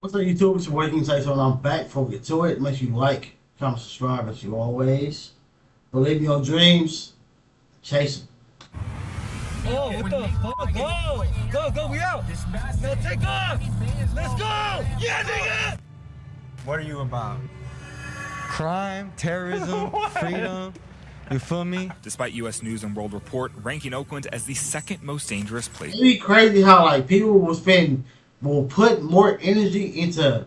What's up, YouTube? It's your boy King Tyson. I'm back. Before we get to it, make sure you like, comment, subscribe as you always. Believe in your dreams, chase them. Oh, what the fuck? Go, we out. Now take off. Let's go. Yeah, nigga. What are you about? Crime, terrorism, freedom. You feel me? Despite U.S. News and World Report ranking Oakland as the second most dangerous place. It'd be crazy how like people will put more energy into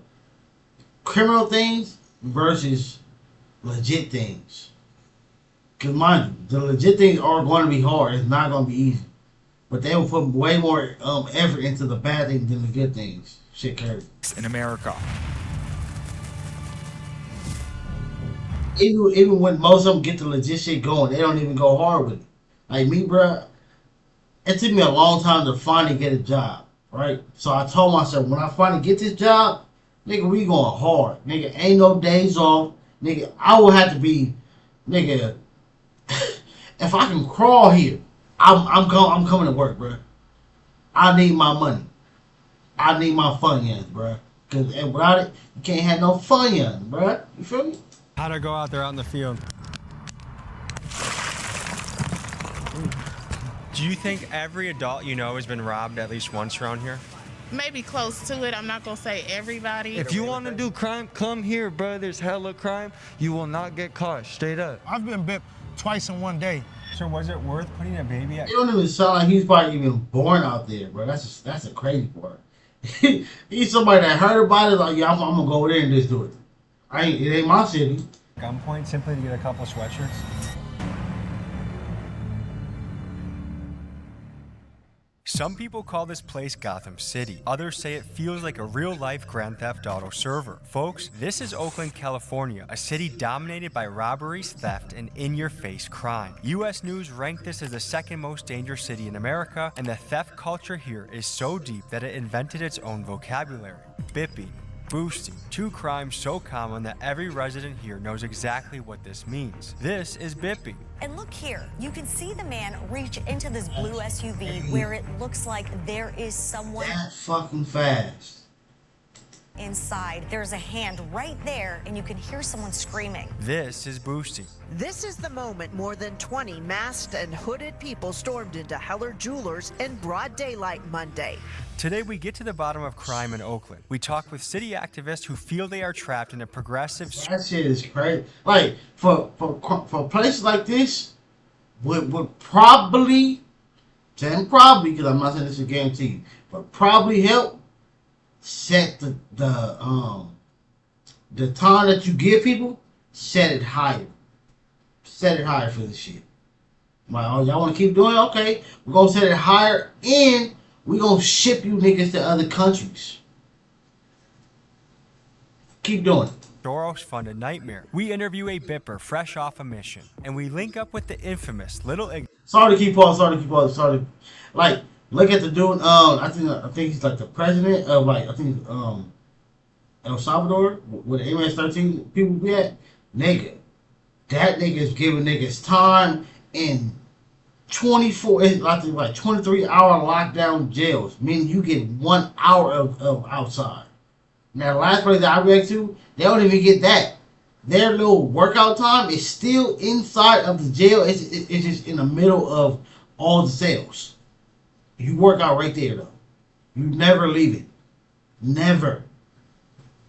criminal things versus legit things. Cause mind you, the legit things are going to be hard. It's not going to be easy. But they will put way more effort into the bad things than the good things. Shit crazy. In America. Even when most of them get the legit shit going, they don't even go hard with it. Like me, bruh, it took me a long time to finally get a job, right? So I told myself, when I finally get this job, nigga, we going hard. Nigga, ain't no days off. Nigga, I will have to be, nigga, if I can crawl here, I'm coming to work, bruh. I need my money. I need my Funyuns, bruh. Because without it, you can't have no Funyuns, bruh. You feel me? How'd I go out there out in the field? Do you think every adult you know has been robbed at least once around here? Maybe close to it. I'm not gonna say everybody. If you want to do crime, come here, bro. There's hella crime. You will not get caught, straight up. I've been bit twice in one day. So was it worth putting a baby at? It don't even sound like he's probably even born out there, bro. That's a crazy part. He's somebody that heard about it, like, yeah, I'm gonna go over there and just do it. It ain't my city. Gunpoint simply to get a couple sweatshirts? Some people call this place Gotham City. Others say it feels like a real-life Grand Theft Auto server. Folks, this is Oakland, California, a city dominated by robberies, theft, and in-your-face crime. U.S. News ranked this as the second most dangerous city in America, and the theft culture here is so deep that it invented its own vocabulary. Bippy. Boosting, two crimes so common that every resident here knows exactly what this means. This is Bippy. And look here, you can see the man reach into this blue SUV where it looks like there is someone That fucking fast. inside. There's a hand right there, and you can hear someone screaming. This is Boosting. This is the moment more than 20 masked and hooded people stormed into Heller Jewelers in broad daylight Monday. Today we get to the bottom of crime in Oakland. We talk with city activists who feel they are trapped in a progressive... That shit is crazy. Like, for places like this, would probably, saying probably, because I'm not saying this is guaranteed, but probably help set the time that you give people, set it higher. Set it higher for this shit. Like, oh, y'all want to keep doing it? Okay, we're going to set it higher, and we're going to ship you niggas to other countries. Keep doing it. Doros fund a nightmare. We interview a Bipper fresh off a mission, and we link up with the infamous Little Ig... Sorry to keep on. Like, look at the dude. I think he's like the president of, like, I think El Salvador, where the MS-13 people be at. Nigga, that nigga is giving niggas time in 24, I think like 23-hour lockdown jails, meaning you get 1 hour of outside. Now, the last place that I read to, they don't even get that. Their little workout time is still inside of the jail. It's just in the middle of all the cells. You work out right there, though. You never leave it. Never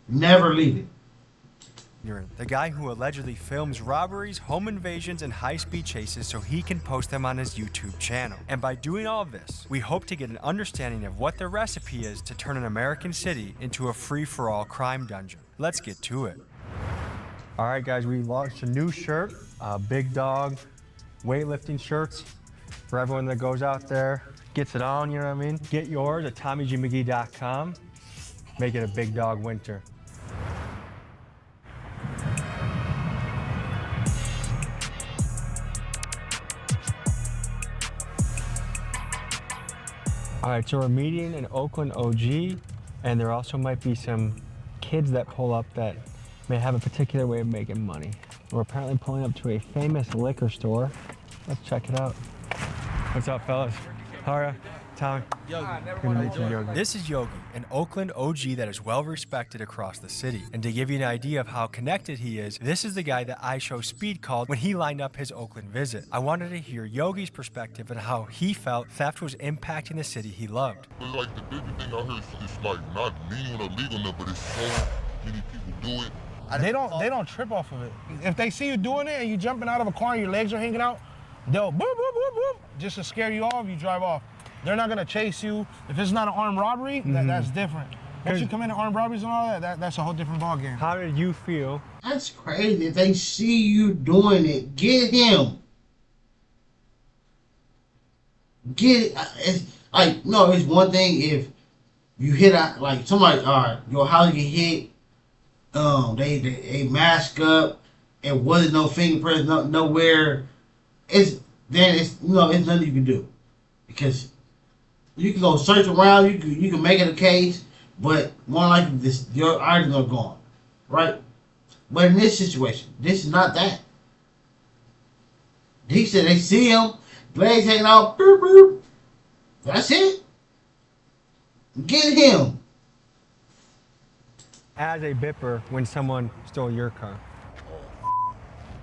leave it. The guy who allegedly films robberies, home invasions, and high-speed chases so he can post them on his YouTube channel. And by doing all of this, we hope to get an understanding of what the recipe is to turn an American city into a free-for-all crime dungeon. Let's get to it. All right, guys, we launched a new shirt, Big Dog weightlifting shirts for everyone that goes out there, gets it on, you know what I mean? Get yours at TommyGMcGee.com. Make it a Big Dog winter. All right, so we're meeting an Oakland OG, and there also might be some kids that pull up that may have a particular way of making money. We're apparently pulling up to a famous liquor store. Let's check it out. What's up, fellas? How are ya? Tommy. Yogi. Good to meet you, Yogi. This is Yogi, an Oakland OG that is well respected across the city. And to give you an idea of how connected he is, this is the guy that iShow Speed called when he lined up his Oakland visit. I wanted to hear Yogi's perspective and how he felt theft was impacting the city he loved. It's like the bigger thing out here is like not legal or legal enough, but it's so many people do it. They don't trip off of it. If they see you doing it and you jumping out of a car and your legs are hanging out, they'll boop, boop, boop, boop, just to scare you off, you drive off. They're not gonna chase you. If it's not an armed robbery, that's different. Once you come into armed robberies and all that's a whole different ballgame. How did you feel? That's crazy. If they see you doing it, get him. Get it. It's like, no, it's one thing if you hit out, like somebody, your house get hit, they mask up, and wasn't no fingerprints, nowhere. It's nothing you can do, because you can go search around, you can make it a case, but more likely your items are gone, right? But in this situation, this is not that. He said they see him, legs hanging out, boop, boop. That's it. Get him. As a bipper, when someone stole your car?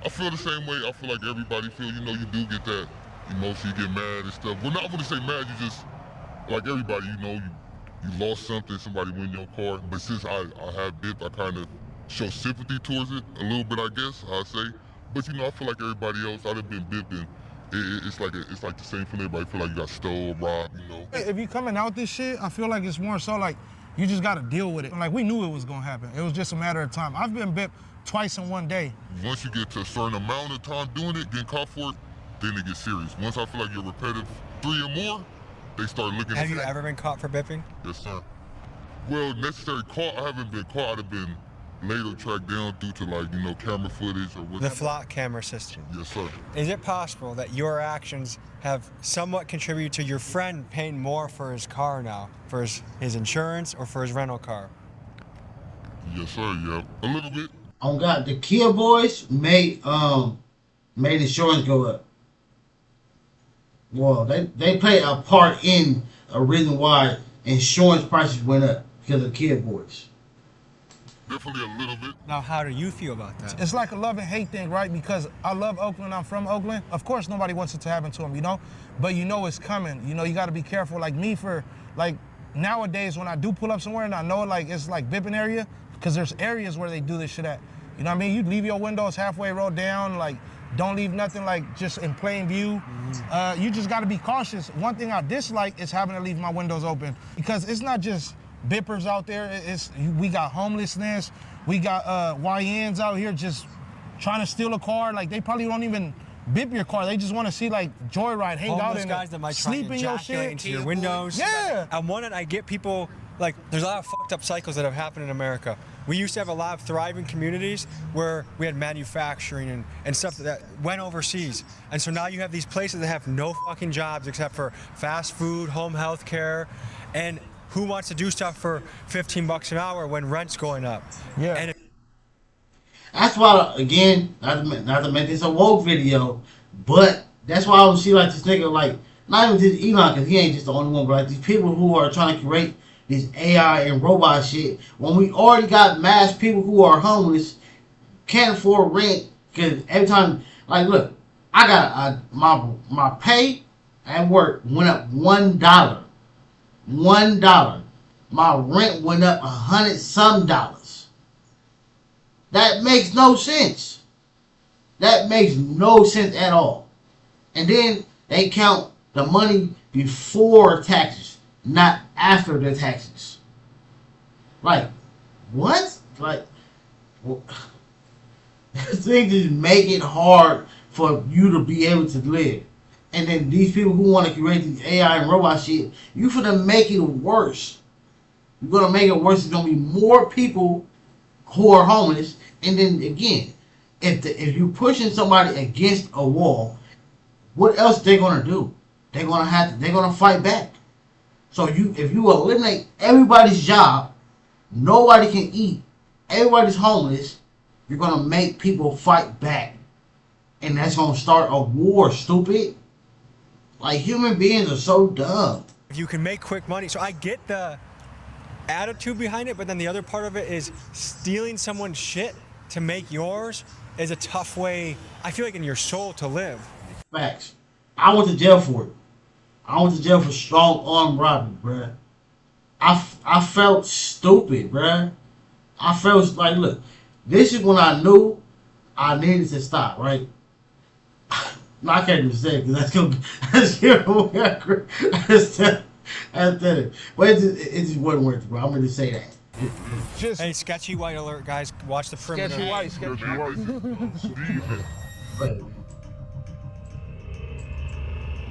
I feel the same way. I feel like everybody feel, you do get that emotion, you get mad and stuff. Well, not really say mad, you just, like everybody, you lost something, somebody went in your car. But since I have bip, I kind of show sympathy towards it a little bit, I guess, I'd say. But, I feel like everybody else, I'd have been bipping. It's like the same for everybody. Feel like you got stole, robbed, If you coming out this shit, I feel like it's more so like you just gotta deal with it. Like, we knew it was gonna happen. It was just a matter of time. I've been bipped twice in one day. Once you get to a certain amount of time doing it, getting caught for it, then it gets serious. Once I feel like you're repetitive 3 or more, they start looking. Have you ever been caught for bipping? Yes, sir. Well, necessary caught, I haven't been caught. I've been later tracked down due to camera footage or whatever. The flock camera system. Yes, sir. Is it possible that your actions have somewhat contributed to your friend paying more for his car now, for his insurance or for his rental car? Yes, sir. Yeah, a little bit. On God, the Kia boys made insurance go up. Well, they played a part in a reason why insurance prices went up because of Kia boys. Definitely a little bit. Now, how do you feel about that? It's like a love and hate thing, right? Because I love Oakland, I'm from Oakland. Of course, nobody wants it to happen to them, But it's coming. You got to be careful. Like me, nowadays when I do pull up somewhere and I know it's like bipping area, because there's areas where they do this shit at. You know what I mean? You leave your windows halfway rolled down, don't leave nothing just in plain view. You just got to be cautious. One thing I dislike is having to leave my windows open, because it's not just bippers out there. We got homelessness. We got YNs out here just trying to steal a car. They probably don't even bip your car. They just want to see joyride, hang out in guys that might try sleep and in your ejaculate shit. into your windows. Yeah. And one, I get people, there's a lot of fucked up cycles that have happened in America. We used to have a lot of thriving communities where we had manufacturing and stuff that went overseas. And so now you have these places that have no fucking jobs except for fast food, home health care, and who wants to do stuff for $15 an hour when rent's going up? Yeah. And That's why, again, not to make this a woke video, but that's why I would see this nigga, not even just Elon, because he ain't just the only one, but these people who are trying to create this AI and robot shit, when we already got mass people who are homeless, can't afford rent, because every time, look, I got my pay at work went up $1. $1. My rent went up $100-some. That makes no sense. That makes no sense at all. And then they count the money before taxes, not after the taxes. What? They just make it hard for you to be able to live. And then these people who want to create these AI and robot shit, you finna make it worse. You're gonna make it worse. There's gonna be more people who are homeless. And then again, if you're pushing somebody against a wall, what else they gonna do? They're gonna fight back. So if you eliminate everybody's job, nobody can eat, everybody's homeless, you're gonna make people fight back. And that's gonna start a war, stupid. Human beings are so dumb. if you can make quick money, so I get the attitude behind it, but then the other part of it is stealing someone's shit to make yours is a tough way, I feel like, in your soul to live. Facts. I went to jail for it. I went to jail for strong arm robbery, bruh. I felt stupid, bruh. I felt like, look, this is when I knew I needed to stop, right? No, I can't even say it because that's it. But it just wasn't worth it, bro. I'm gonna say that. Hey, sketchy white alert, guys. Watch the perimeter. Sketchy white, sketchy white.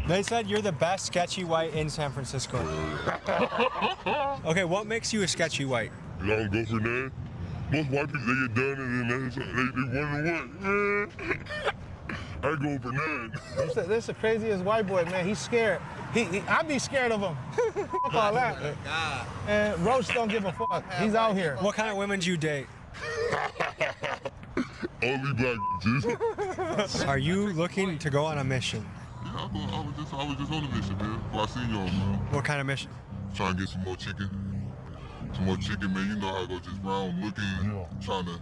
They said you're the best sketchy white in San Francisco. Okay, what makes you a sketchy white? You don't go for that. Most white people, they get done and then they wonder what. I go for that. This the craziest white boy, man. He's scared. I'd be scared of him. Fuck all that. And Roach don't give a fuck. He's out here. What kind of women do you date? Only black bitches. Are you looking to go on a mission? Yeah, I was just on a mission, man. Well, I seen y'all, man. What kind of mission? Trying to get some more chicken. Some more chicken, man. You know how I go just round looking, trying to.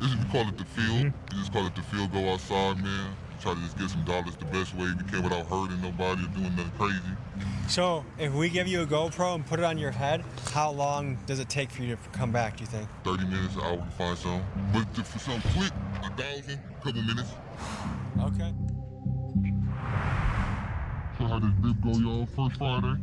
This is, we call it the field. You just call it the field. Go outside, man. Try to just get some dollars the best way we can without hurting nobody or doing nothing crazy. So, if we give you a GoPro and put it on your head, how long does it take for you to come back, do you think? 30 minutes, an hour to find some. But for something quick, 1,000, couple minutes. Okay. So how this dip go, y'all? First Friday.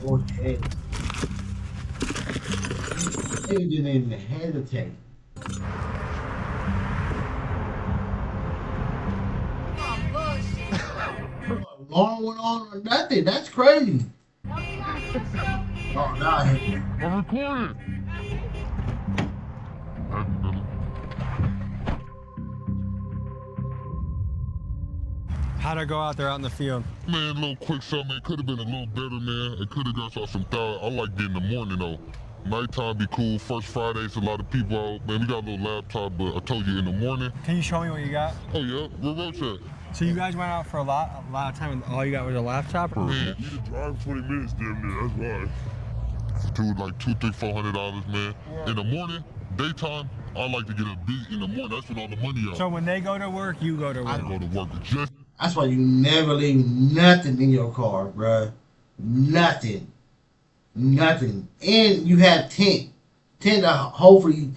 Okay. You didn't even hesitate. Long went on or nothing. That's crazy. Oh, now I hate it. I'm recording. How'd I go out there out in the field? Man, a little quick something. It could have been a little better, man. It could have got y'all some thought. I like getting the morning, though. Nighttime be cool. First Fridays, a lot of people out. Man, we got a little laptop, but I told you in the morning. Can you show me what you got? Oh, yeah. Where Roach at? So you guys went out for a lot of time and all you got was a laptop? Or? Man, you just drive 20 minutes damn near. That's why. To like $200, $400, man. Yeah. In the morning, daytime, I like to get a beat in the morning. That's when all the money out. So when they go to work, you go to work. I go to work just. That's why you never leave nothing in your car, bruh. Nothing. Nothing. And you have tent. Tent that hopefully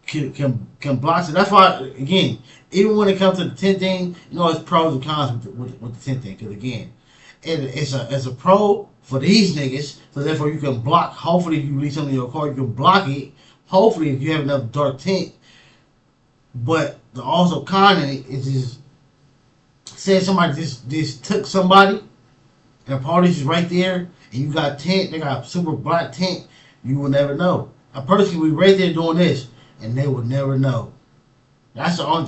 can block it. That's why, again, even when it comes to the tent thing, you know, it's pros and cons with the tent thing. Because, again, it's a pro for these niggas. So, therefore, you can block. Hopefully, if you leave something in your car, you can block it. Hopefully, if you have enough dark tent. But the also con in it is just, say somebody just took somebody and the police is right there and you got tent, they got super black tent, you will never know. A person will be right there doing this and they will never know. That's why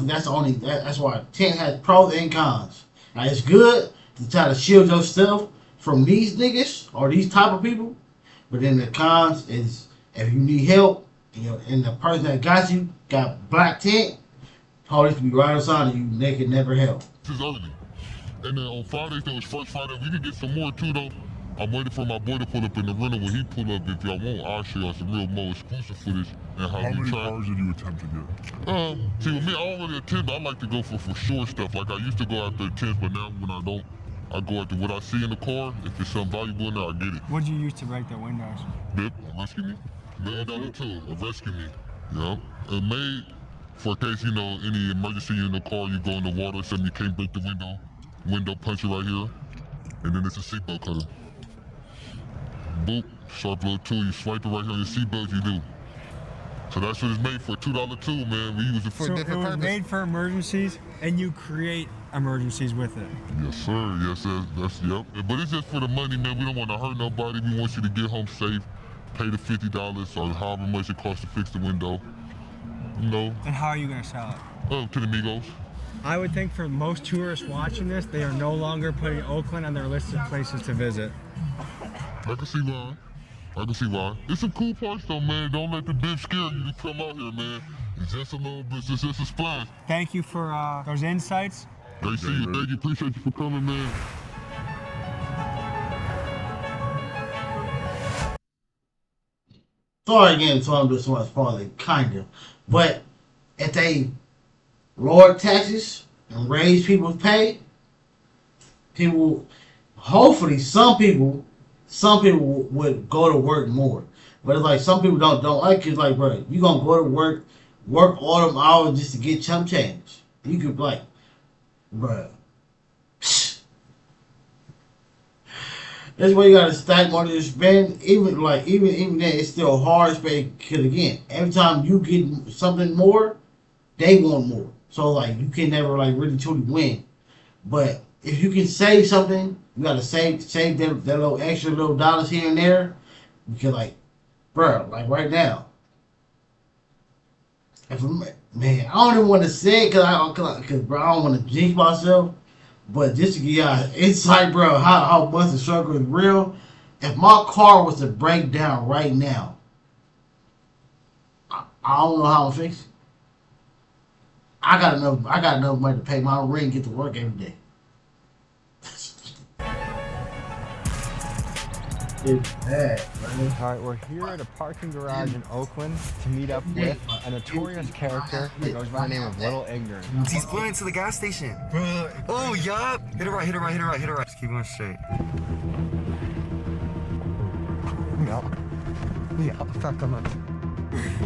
tent has pros and cons. Now it's good to try to shield yourself from these niggas or these type of people, but then the cons is if you need help, you know, and the person that got you got black tent, police will be right outside of you and they can never help. This is early. And then on Fridays, though, it's First Friday. We can get some more, too, though. I'm waiting for my boy to pull up in the rental. When he pull up, if y'all want, I'll show y'all some real more exclusive footage. And how many cars did you attempt to get? See, with me, I don't really attempt. I like to go for sure stuff. Like, I used to go after attempts, but now when I don't, I go after what I see in the car. If there's something valuable in there, I get it. What'd you use to break the windows? Bip, rescue me. $1 tool, rescue me. Yeah. It made... For in case, you know, any emergency in the car, you go in the water, something you can't break the window puncher right here, and then it's a seatbelt cutter. Boop, sharp little tool, you swipe it right here on your seatbelt, you do. So that's what it's made for, $2 tool, man. We use it for so different it was purpose. made for emergencies, and you create emergencies with it. Yes, sir. Yes, that's yep. But it's just for the money, man. We don't want to hurt nobody. We want you to get home safe, pay the $50 or however much it costs to fix the window. You know. And how are you going to sell it? Oh, to the Migos. I would think for most tourists watching this, they are no longer putting Oakland on their list of places to visit. I can see why. I can see why. It's some cool parts though, man. Don't let the bitch scare you to come out here, man. It's just a little bit, it's just a splash. Thank you for those insights. Great see you. Thank you. Appreciate you for coming, man. Sorry again, so I'm doing so much farther, kind of. But if they lower taxes and raise people's pay, people, hopefully some people would go to work more. But it's like some people don't like it. It's like, bro, you gonna go to work all them hours just to get chump change. You could like, bro. That's why you gotta stack money to spend. Even then, it's still hard to spend. Cause again, every time you get something more, they want more. So like, you can never like really truly win. But if you can save something, you gotta save that little extra little dollars here and there. Because like, bro, like right now, man, I don't even want to say it because bro, I don't want to jinx myself. But just to give y'all insight, bro, how much the struggle is real. If my car was to break down right now, I don't know how I'm fix it. I got enough money to pay my rent and get to work every day. It's bad, man. Alright, we're here at a parking garage in Oakland to meet up with a notorious character that goes by the name of Little Ignorant. He's pulling into the gas station. Bro. Oh, yup. Hit it right, hit it right, hit it right, hit it right. Just keep going straight. Yup. Yeah, fuck him up.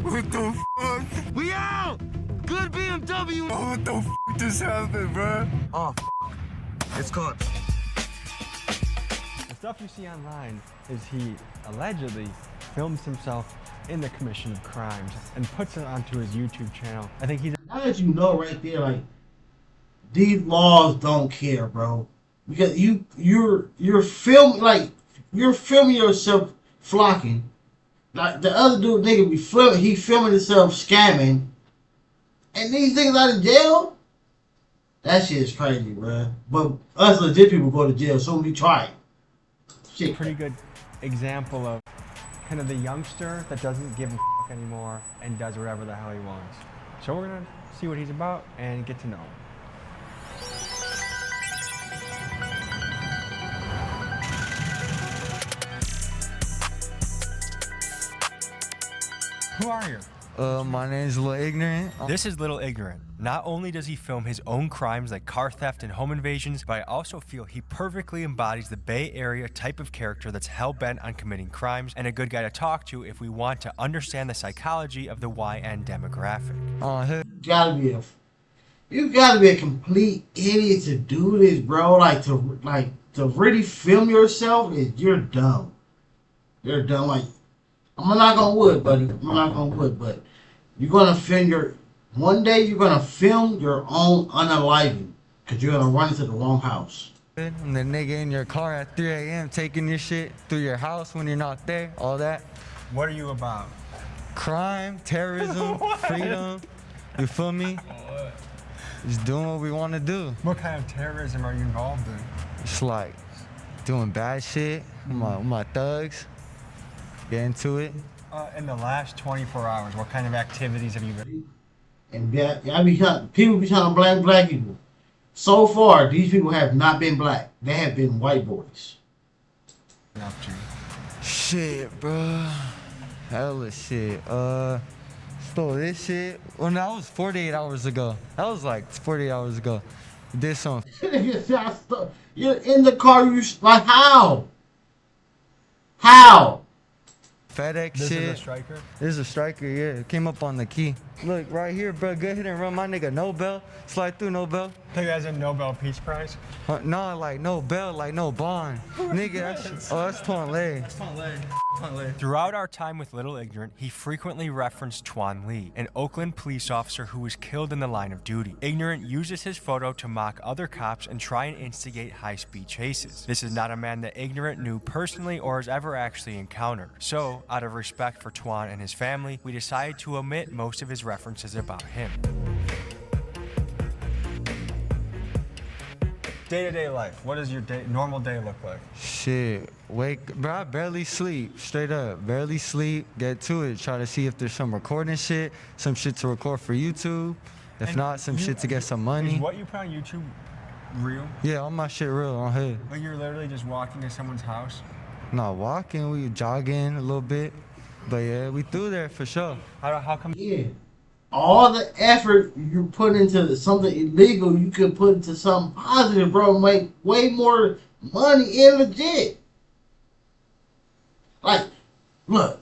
What the fuck? We out! Good BMW! Oh, what the fuck just happened, bro? Oh, it's caught. The stuff you see online is he allegedly films himself in the commission of crimes and puts it onto his YouTube channel. I think he's... Now that you know right there, like, these laws don't care, bro. Because you're filming yourself flocking. Like the other dude nigga he filming himself scamming. And these niggas out of jail? That shit is crazy, bro. But us legit people go to jail, so we try it. Shit. Pretty good example of kind of the youngster that doesn't give a fuck anymore and does whatever the hell he wants. So we're gonna see what he's about and get to know him. Who are you? My name's Little Ignorant. This is Little Ignorant. Not only does he film his own crimes like car theft and home invasions, but I also feel he perfectly embodies the Bay Area type of character that's hell-bent on committing crimes and a good guy to talk to if we want to understand the psychology of the YN demographic. You gotta be a complete idiot to do this, bro. Like to really film yourself you're dumb. You're dumb. Like, I'm not gonna wood, buddy. I'm not gonna wood, but you're gonna film one day you're gonna film your own unaliving because you're gonna run into the wrong house. I'm the nigga in your car at 3 a.m. taking your shit through your house when you're not there, all that. What are you about? Crime, terrorism, freedom, you feel me? Just doing what we want to do. What kind of terrorism are you involved in? It's like doing bad shit with my thugs. Get into it. In the last 24 hours, what kind of activities have you been? And people be trying to blame black people. So far, these people have not been black. They have been white boys. Shit, bro. Hella shit. Stole this shit. Well, no, that was 48 hours ago. That was like 48 hours ago. Did some. You're in the car. Like how? How? FedEx this shit. This is a striker? This is a striker, yeah. It came up on the key. Look, right here, bro. Good hit and run. My nigga, no bell. Slide through, no bell. Think that's a Nobel Peace Prize? No, like no bell, like no bond. Nigga, that's Tuan Lei. That's Tuan Lei. Throughout our time with Little Ignorant, he frequently referenced Tuan Lee, an Oakland police officer who was killed in the line of duty. Ignorant uses his photo to mock other cops and try and instigate high-speed chases. This is not a man that Ignorant knew personally or has ever actually encountered. So, out of respect for Tuan and his family, we decided to omit most of his references about him. Day-to-day life. What does your normal day look like? Shit, bro, I barely sleep, straight up, barely sleep, get to it, try to see if there's some recording shit, some shit to record for YouTube, if not, some shit to get some money. Is what you put on YouTube real? Yeah, all my shit real, on hood. Like you're literally just walking to someone's house? Not walking, we jogging a little bit, but yeah, we through there for sure. How come? Yeah. All the effort you put into something illegal, you could put into something positive, bro. Make way more money and legit. Like, look,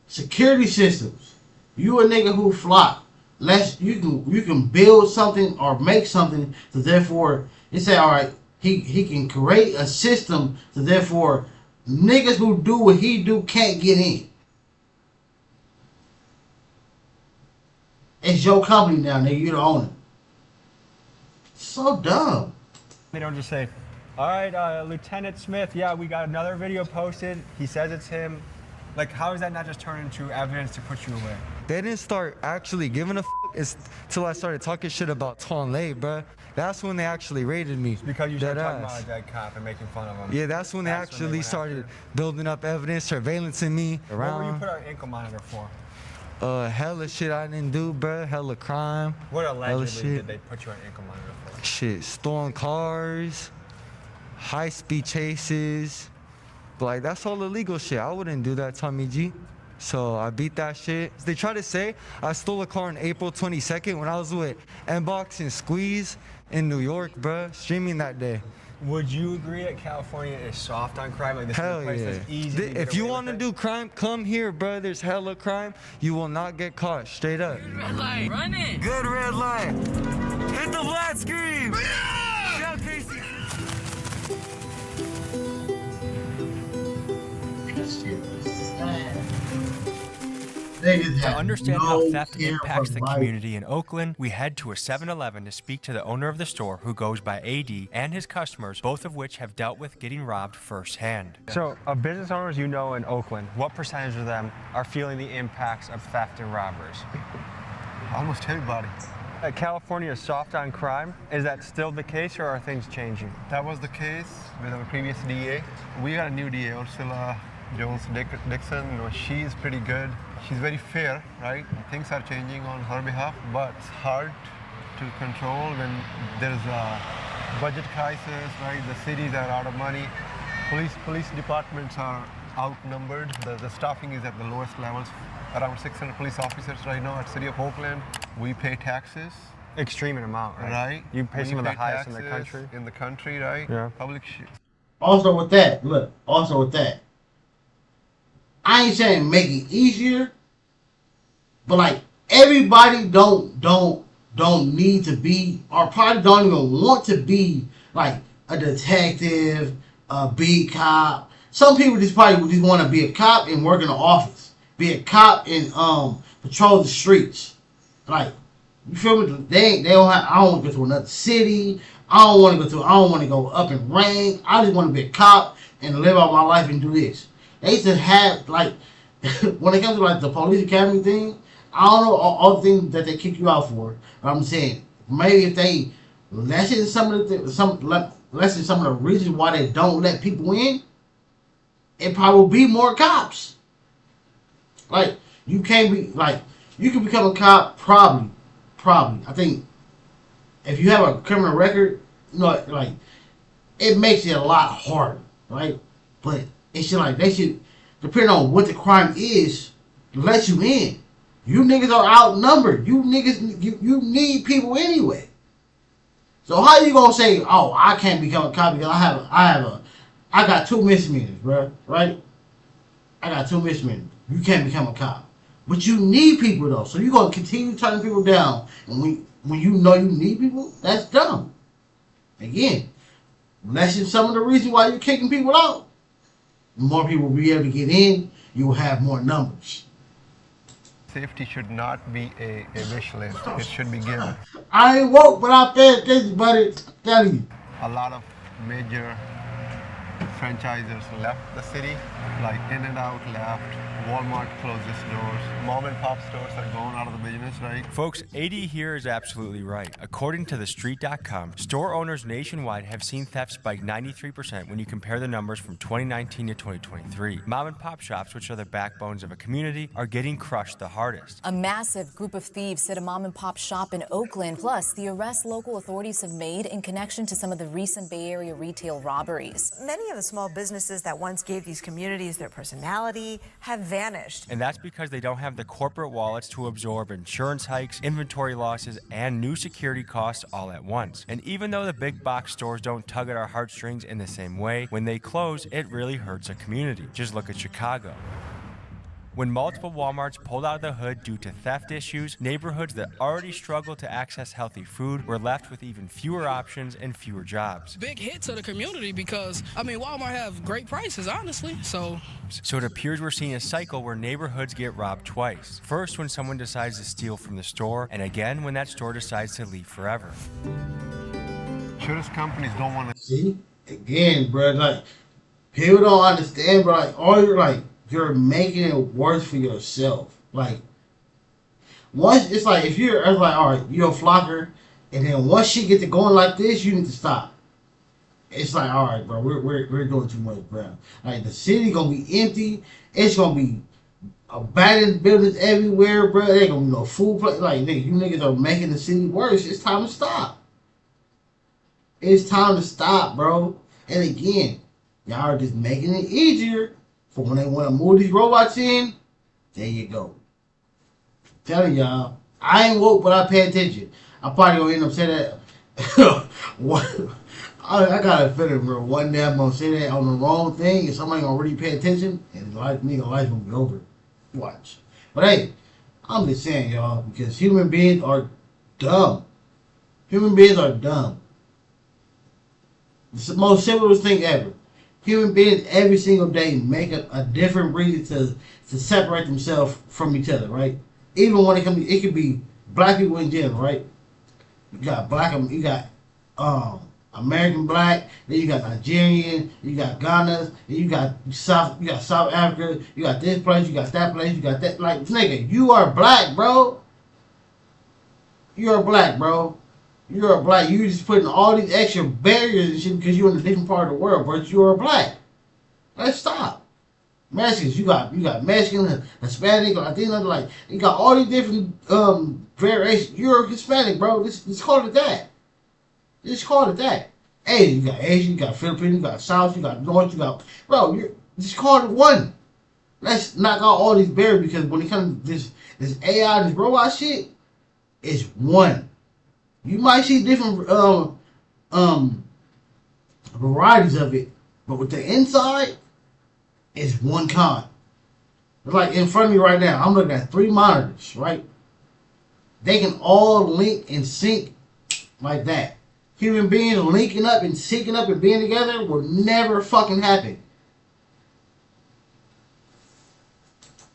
security systems. You a nigga who flop. You can build something or make something, so therefore they say, all right, he can create a system, so therefore niggas who do what he do can't get in. It's your company now, nigga. You the owner. So dumb. They don't just say, all right, Lieutenant Smith, yeah, we got another video posted. He says it's him. Like, how is that not just turned into evidence to put you away? They didn't start actually giving a till I started talking shit about Tonlay, bruh. That's when they actually raided me. It's because you started talking about a dead cop and making fun of him. Yeah, that's when they actually started building up evidence, surveillancing me around. What were you put our ankle monitor for? Hella shit I didn't do, bruh. Hella crime. What allegedly did they put you on ankle monitor for? Shit, stolen cars, high-speed chases. But like, that's all illegal shit. I wouldn't do that, TommyG. So I beat that shit. They try to say I stole a car on April 22nd when I was with Inbox and Squeeze in New York, bruh, streaming that day. Would you agree that California is soft on crime? Like, this is a place that's easy to get If you away want to with do crime, come here, bruh. There's hella crime. You will not get caught, straight up. Good red light, run it. Good red light. Hit the flat screen. Yeah! Casey. To understand how theft impacts the community in Oakland, we head to a 7-Eleven to speak to the owner of the store, who goes by AD, and his customers, both of which have dealt with getting robbed firsthand. So, of business owners you know in Oakland, what percentage of them are feeling the impacts of theft and robberies? Almost everybody. California is soft on crime. Is that still the case, or are things changing? That was the case with our previous DA. We got a new DA, Ursula Jones-Dixon. You know, she's pretty good. She's very fair, right? Things are changing on her behalf, but it's hard to control when there's a budget crisis, right? The cities are out of money. Police departments are outnumbered. The staffing is at the lowest levels. Around 600 police officers right now at City of Oakland. We pay taxes. Extreme amount, right? Right. You pay some of the highest in the country. In the country, right? Yeah. Public shit. Also with that, I ain't saying make it easier, but like everybody don't need to be, or probably don't even want to be like a detective, a beat cop. Some people just probably want to be a cop and work in the office, be a cop and patrol the streets. Like, you feel me? I don't want to go to another city. I don't want to go up in rank. I just want to be a cop and live out my life and do this. They used to have, like, when it comes to, like, the police academy thing, I don't know all the things that they kick you out for. But I'm saying, maybe if they lessen some of the reasons why they don't let people in, it probably will be more cops. Like, you can't be, like, you can become a cop probably. I think if you have a criminal record, you know, like, it makes it a lot harder, right? But it should, like, they should, depending on what the crime is, let you in. You niggas are outnumbered. You niggas, you need people anyway. So how you gonna say, oh, I can't become a cop because I got 2 misdemeanors, bro, right? I got 2 misdemeanors. You can't become a cop. But you need people though, so you gonna continue turning people down, and when you know you need people, that's dumb. Again, lessen some of the reasons why you're kicking people out. More people will be able to get in. You will have more numbers. Safety should not be a wish list. It should be given. I ain't woke, but I pay attention, buddy. Tell you. A lot of major franchisers left the city, like In-N-Out left, Walmart closed its doors. Mom and pop stores are going out of the business, right? Folks, AD here is absolutely right. According to TheStreet.com, store owners nationwide have seen theft spike 93% when you compare the numbers from 2019 to 2023. Mom and pop shops, which are the backbones of a community, are getting crushed the hardest. A massive group of thieves hit a mom and pop shop in Oakland, plus the arrests local authorities have made in connection to some of the recent Bay Area retail robberies. Many of the small businesses that once gave these communities their personality have vanished. And that's because they don't have the corporate wallets to absorb insurance hikes, inventory losses, and new security costs all at once. And even though the big box stores don't tug at our heartstrings in the same way, when they close, it really hurts a community. Just look at Chicago. When multiple Walmarts pulled out of the hood due to theft issues, neighborhoods that already struggle to access healthy food were left with even fewer options and fewer jobs. Big hit to the community because, I mean, Walmart have great prices, honestly, so it appears we're seeing a cycle where neighborhoods get robbed twice. First, when someone decides to steal from the store, and again when that store decides to leave forever. Insurance companies don't want to... See? Again, bro, like, people don't understand, bro, like, all you're like, you're making it worse for yourself. Like, once it's like, if you're like, all right, you're a flocker, and then once she gets to going like this, you need to stop. It's like, all right, bro, we're doing too much, bro. Like, the city gonna be empty. It's gonna be abandoned buildings everywhere, bro. There ain't gonna be no food place. Like, nigga, you niggas are making the city worse. It's time to stop. It's time to stop, bro. And again, y'all are just making it easier for when they want to move these robots in. There you go. I'm telling y'all, I ain't woke, but I pay attention. I probably gonna end up saying that. I got a feeling, bro. One day I'm gonna say that on the wrong thing, and somebody gonna really pay attention, and life's gonna be over. Watch. But hey, I'm just saying, y'all, because human beings are dumb. Human beings are dumb. It's the most simplest thing ever. Human beings every single day make a different breed to separate themselves from each other, right? Even when it could be black people in general, right? You got American black, then you got Nigerian, you got Ghana, then you got South Africa, you got this place, you got that place, you got that. Like, nigga, you are black, bro. You're black, bro. You're a black. You just putting all these extra barriers and shit because you're in a different part of the world, but you're a black. Let's stop. Mexicans, you got Mexican, Hispanic, Latino, like you got all these different variations. You're Hispanic, bro. Let's call it that. Just call it that. Hey, you got Asian, you got Filipino, you got South, you got North, you got just call it one. Let's knock out all these barriers because when it comes to this AI, this robot shit, it's one. You might see different varieties of it, but with the inside, it's one kind. It's like in front of me right now, I'm looking at 3 monitors, right? They can all link and sync like that. Human beings linking up and syncing up and being together will never fucking happen.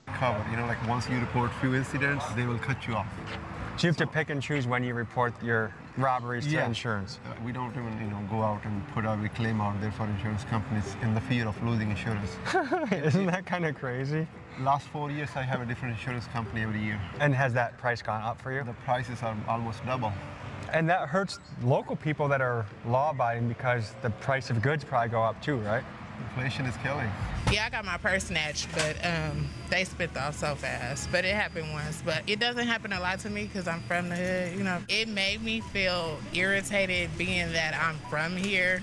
Cover, like once you report few incidents, they will cut you off. So you have to pick and choose when you report your robberies to insurance. We don't even, go out and put every claim out there for insurance companies in the fear of losing insurance. Isn't that kind of crazy? Last 4 years, I have a different insurance company every year. And has that price gone up for you? The prices are almost double. And that hurts local people that are law-abiding because the price of goods probably go up too, right? Inflation is killing. Yeah, I got my purse snatched, but they spit off so fast. But it happened once. But it doesn't happen a lot to me because I'm from the hood, It made me feel irritated being that I'm from here,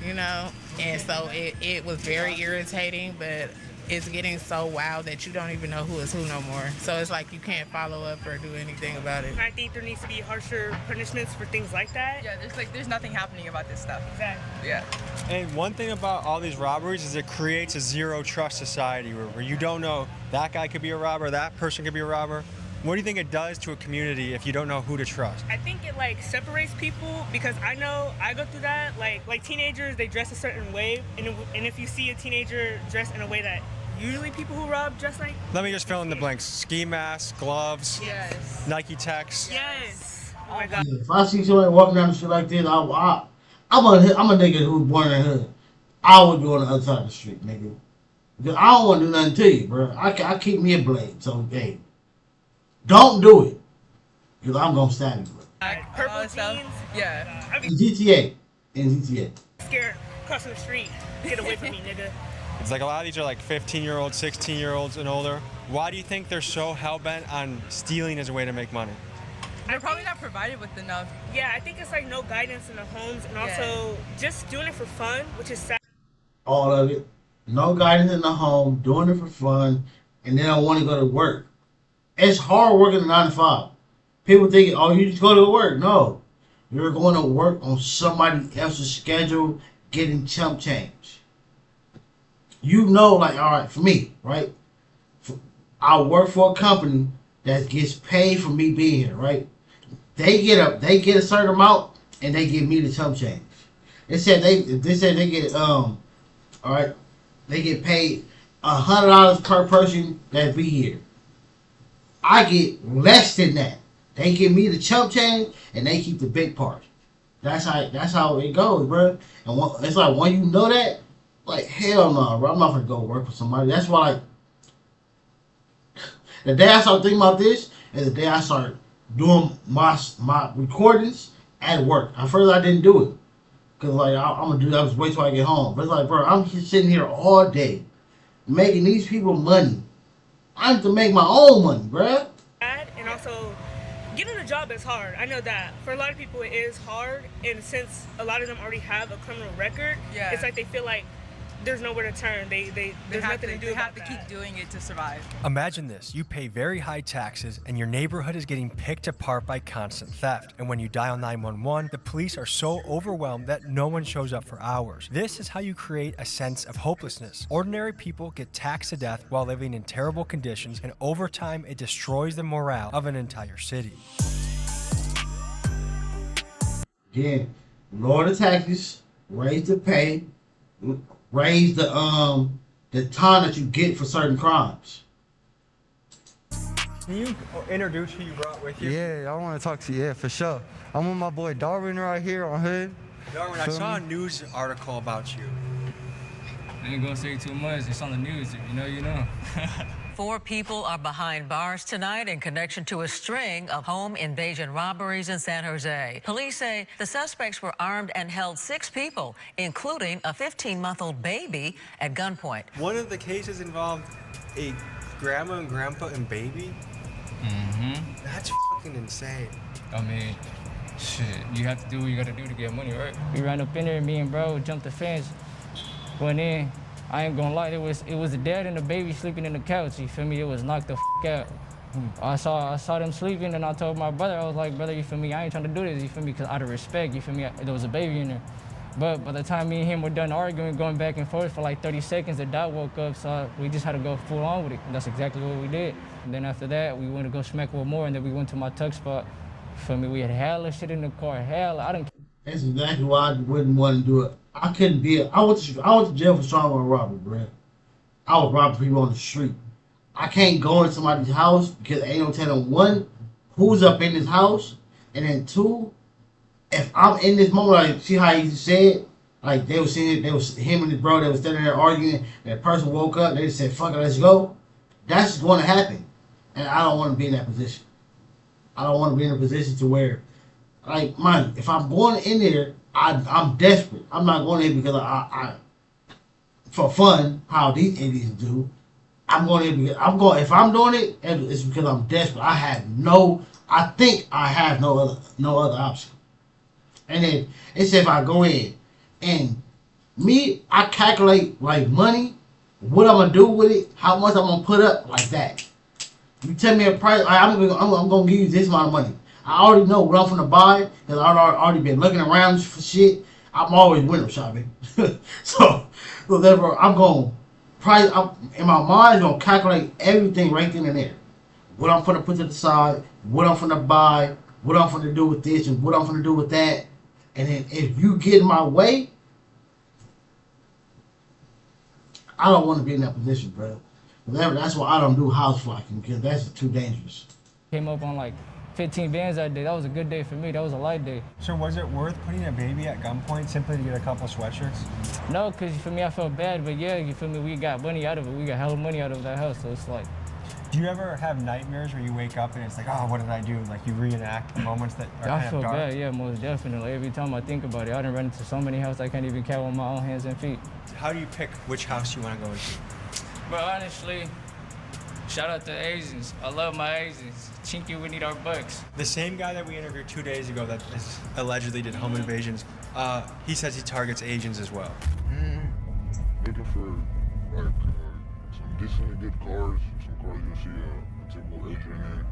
And so it was very irritating, but it's getting so wild that you don't even know who is who no more. So it's like you can't follow up or do anything about it. I think there needs to be harsher punishments for things like that. Yeah, there's nothing happening about this stuff. Exactly. Yeah. And one thing about all these robberies is it creates a zero trust society where you don't know that guy could be a robber, that person could be a robber. What do you think it does to a community if you don't know who to trust? I think it separates people because I know I go through that. Like teenagers, they dress a certain way, and if you see a teenager dressed in a way that usually people who rob dress like. Let me just fill in the blanks. Ski mask, gloves, yes. Nike Techs. Yes. Oh my God. If I see somebody walking down the street like this, I'm a nigga who's born in the hood. I would go on the other side of the street, nigga. Because I don't want to do nothing to you, bro. I keep me a blade. So, hey, don't do it. Because I'm going to stab you, bro. Purple jeans. Yeah. I In be GTA. In GTA. scared crossing the street. Get away from me, nigga. It's like a lot of these are like 15-year-olds, 16-year-olds, and older. Why do you think they're so hell-bent on stealing as a way to make money? They're probably not provided with enough. Yeah, I think it's like no guidance in the homes and also just doing it for fun, which is sad. All of it. No guidance in the home. Doing it for fun. And then I want to go to work. It's hard working a 9 to 5. People think, oh, you just go to work. No. You're going to work on somebody else's schedule, getting chump change. You know, like, all right, for me, right? I work for a company that gets paid for me being here, right? They get a certain amount, and they give me the chump change. They said they get all right, they get paid $100 per person that be here. I get less than that. They give me the chump change, and they keep the big part. That's how it goes, bro. And it's like when you know that, like hell no, bro. I'm not gonna go work for somebody. That's why, like, the day I started thinking about this is the day I started doing my recordings at work. At first I didn't do it because like I'm gonna do that. Just wait till I get home. But it's like, bro, I'm just sitting here all day making these people money. I have to make my own money, bro. And also, getting a job is hard. I know that. For a lot of people, it is hard. And since a lot of them already have a criminal record, it's like they feel like there's nowhere to turn. There's nothing to do. They have to keep doing it to survive. Imagine this. You pay very high taxes and your neighborhood is getting picked apart by constant theft. And when you dial 911, the police are so overwhelmed that no one shows up for hours. This is how you create a sense of hopelessness. Ordinary people get taxed to death while living in terrible conditions, and over time it destroys the morale of an entire city. Again, lower the taxes, raise the pay, raise the time that you get for certain crimes. Can you introduce who you brought with you? Yeah, I want to talk to you. Yeah, for sure. I'm with my boy Darwin right here on Hood. Darwin, I saw a news article about you. I ain't gonna say too much. It's on the news. If you know, you know. 4 people are behind bars tonight in connection to a string of home invasion robberies in San Jose. Police say the suspects were armed and held 6 people, including a 15-month-old baby, at gunpoint. One of the cases involved a grandma and grandpa and baby? Mm-hmm. That's fucking insane. I mean, shit, you have to do what you gotta do to get money, right? We ran up in there, me and bro jumped the fence, went in. I ain't gonna lie, it was a dad and a baby sleeping in the couch, you feel me? It was knocked the out. I saw them sleeping, and I told my brother, I was like, brother, you feel me? I ain't trying to do this, you feel me? Because out of respect, you feel me? There was a baby in there. But by the time me and him were done arguing, going back and forth for like 30 seconds, the dog woke up, so we just had to go full on with it. And that's exactly what we did. And then after that, we went to go smack one more, and then we went to my tuck spot. You feel me? We had hella shit in the car, hella. I didn't. That's exactly why I wouldn't want to do it. I couldn't be. I went to jail for strong-arm robbery, bro. I was robbing people on the street. I can't go in somebody's house because ain't no telling, 1, who's up in this house, and then 2, if I'm in this moment, like, see how he said, like, they was him and his bro, they was standing there arguing, that person woke up, they just said, fuck it, let's go. That's going to happen. And I don't want to be in that position. I don't want to be in a position to where, like, man, if I'm going in there, I'm desperate. I'm not going in because I for fun, how these idiots do. I'm going in because if I'm doing it, it's because I'm desperate. I think I have no other option. And then it's if I go in and I calculate like money, what I'm gonna do with it, how much I'm gonna put up, like that. You tell me a price, I'm gonna give you this amount of money. I already know what I'm gonna buy because I've already been looking around for shit. I'm always window shopping, so therefore I'm gonna in my mind, I'm gonna calculate everything right then and there. What I'm gonna put to the side, what I'm gonna buy, what I'm gonna do with this, and what I'm gonna do with that. And then if you get in my way, I don't want to be in that position, bro. That's why I don't do house flocking, because that's too dangerous. Came up on like 15 bands that day. That was a good day for me. That was a light day. So was it worth putting a baby at gunpoint simply to get a couple sweatshirts? No, because for me, I felt bad. But yeah, you feel me? We got money out of it. We got hella money out of that house. So it's like. Do you ever have nightmares where you wake up and it's like, oh, what did I do? Like you reenact moments that are I kind feel of dark? bad, yeah, most definitely. Every time I think about it, I done run into so many houses I can't even count on my own hands and feet. How do you pick which house you want to go into? But honestly, shout out to Asians. I love my Asians. Chinky, we need our bucks. The same guy that we interviewed 2 days ago that is allegedly did home invasions, he says he targets Asians as well. Looking for like some decently good cars, some cars you'll see a typical Asian in.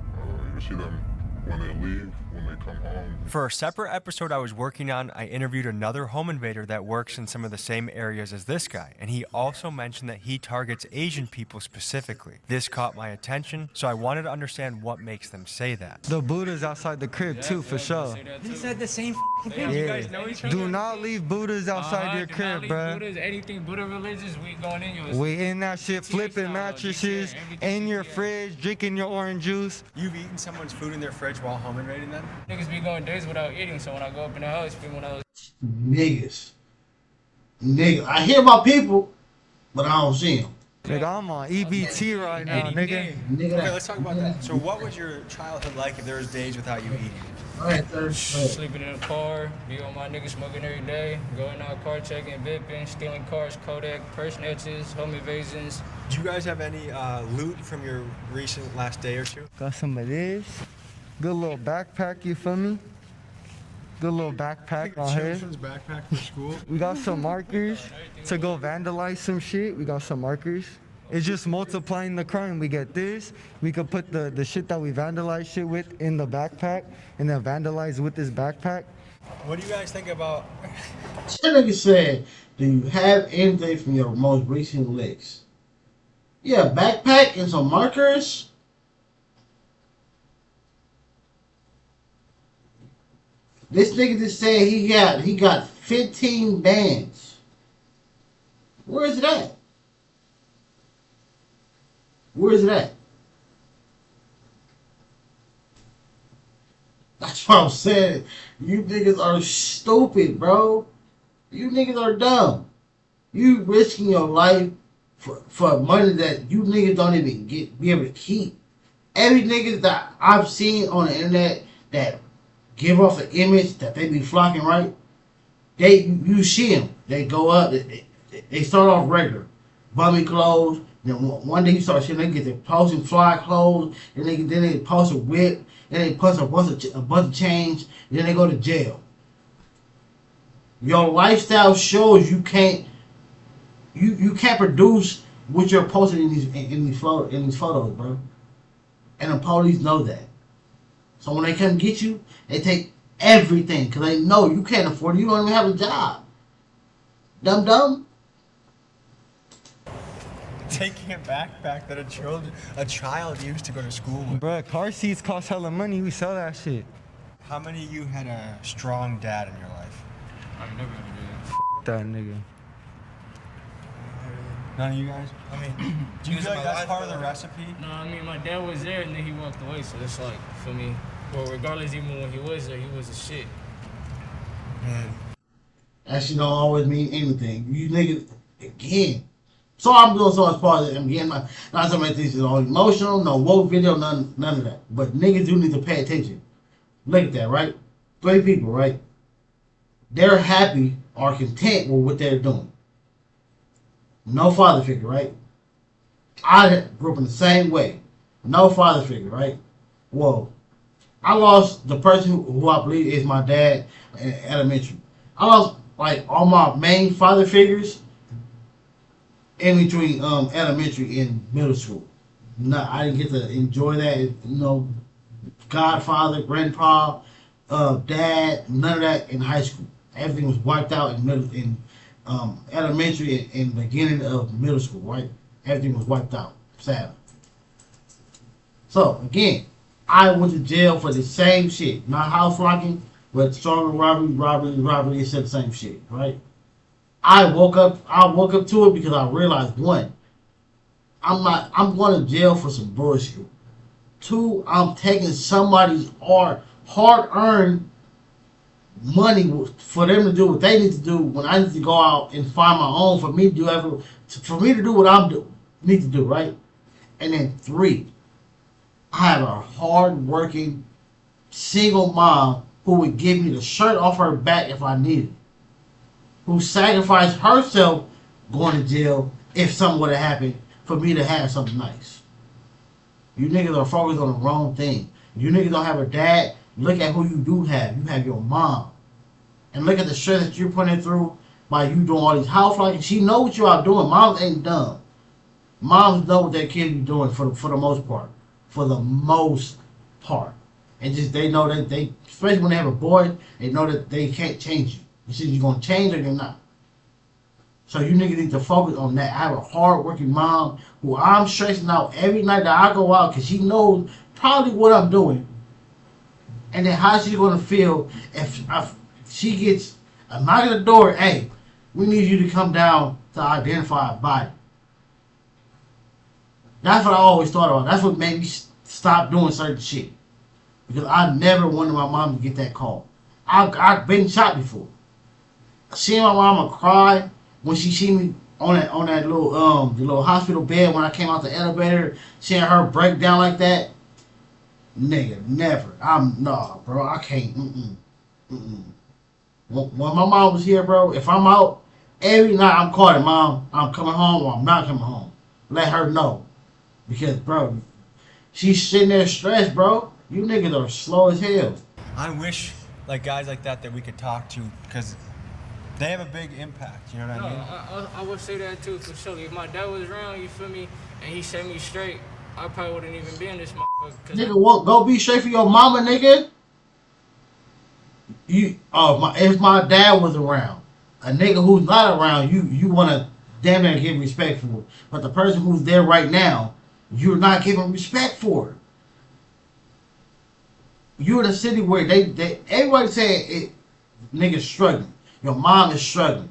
You'll see them when they leave, when they come home. For a separate episode I was working on, I interviewed another home invader that works in some of the same areas as this guy, and he also mentioned that he targets Asian people specifically. This caught my attention, so I wanted to understand what makes them say that. The Buddha's outside the crib too, for sure. He said the same thing. Yeah. You guys know each other? Do not leave Buddhas outside your crib, bruh. Buddhas, anything Buddha religious, we going in yours. We in that shit, flipping mattresses, in your fridge, drinking your orange juice. You've eaten someone's food in their fridge while home invading them? Niggas be going days without eating, so when I go up in the house, when I was... Nigga, I hear about people, but I don't see them. Nigga, I'm on EBT right now, nigga. Okay, let's talk about that. So what was your childhood like if there was days without you eating? Sleeping in the car, be on my niggas smoking every day, going out car checking, bipping, stealing cars, Kodak, purse snatches, home invasions. Do you guys have any loot from your recent last day or two? Got some of this. Good little backpack, you feel me? Good little backpack on here. Children's backpack for school. We got some markers to go vandalize some shit. We got some markers. It's just multiplying the crime. We get this. We could put the shit that we vandalize shit with in the backpack and then vandalize with this backpack. What do you guys think about... That nigga said, do you have anything from your most recent licks? Yeah, backpack and some markers. This nigga just said he got 15 bands. Where is it at? Where is it at? That's what I'm saying. You niggas are stupid, bro. You niggas are dumb. You risking your life for money that you niggas don't even be able to keep. Every nigga that I've seen on the internet that give off an image that they be flocking, right? You see them. They go up. They start off regular, bummy clothes. Then one day you start seeing they get their posting fly clothes, and then they post a whip, and they post a bunch of change, and then they go to jail. Your lifestyle shows you can't produce what you're posting in these photos, bro. And the police know that. So when they come get you, they take everything because they know you can't afford it. You don't even have a job. Dumb. Taking a backpack that a child used to go to school with. Bruh, car seats cost hella money. We sell that shit. How many of you had a strong dad in your life? I'm never gonna do F that nigga. None of you guys? I mean, do you feel like that's part of the recipe? No, I mean, my dad was there and then he walked away, so it's like, for me, well, regardless, even when he was there, he was a shit. Man. That shit don't always mean anything. You niggas, again. So I'm doing so much part of it. I'm getting not some of things all emotional, no woke video, none of that. But niggas do need to pay attention. Look at that, right? 3 people, right? They're happy or content with what they're doing. No father figure, right? I grew up in the same way. No father figure, right? Well, I lost the person who I believe is my dad in elementary. I lost like all my main father figures in between elementary and middle school. No, I didn't get to enjoy that. You know, godfather, grandpa, dad, none of that in high school. Everything was wiped out in elementary and beginning of middle school, right? Everything was wiped out, sadly. So, again, I went to jail for the same shit. Not house locking, but stronger robbery, it said the same shit, right? I woke up to it because I realized, one, I'm going to jail for some bullshit. Two, I'm taking somebody's hard-earned money for them to do what they need to do when I need to go out and find my own for me to do what need to do, right? And then three, I have a hard-working single mom who would give me the shirt off her back if I needed it, who sacrificed herself going to jail if something would have happened for me to have something nice. You niggas are focused on the wrong thing. You niggas don't have a dad. Look at who you do have. You have your mom. And look at the stress that you're putting through by you doing all these house flights. She know what you are doing. Moms ain't dumb. Moms know what their kids be doing for the most part. For the most part. And just they know that they, especially when they have a boy, they know that they can't change you. You see, you're going to change or you're not. So you niggas need to focus on that. I have a hard-working mom who I'm stressing out every night that I go out because she knows probably what I'm doing. And then how she's going to feel if she gets a knock at the door, hey, we need you to come down to identify a body. That's what I always thought about. That's what made me stop doing certain shit. Because I never wanted my mom to get that call. I've been shot before. Seeing my mama cry when she see me on that little the little hospital bed when I came out the elevator, seeing her break down like that, nigga, never. Nah, bro, I can't. When my mom was here, bro, if I'm out, every night I'm calling mom, I'm coming home or I'm not coming home. Let her know. Because, bro, she's sitting there stressed, bro. You niggas are slow as hell. I wish, like, guys like that we could talk to, because they have a big impact, you know what I mean? I would say that too, for sure. If my dad was around, you feel me, and he set me straight, I probably wouldn't even be in this motherfucker. Nigga, go be straight for your mama, nigga. If my dad was around, a nigga who's not around, you want to damn near give respect for it. But the person who's there right now, you're not giving respect for it. You're in a city where everybody saying it, niggas struggling. Your mom is struggling.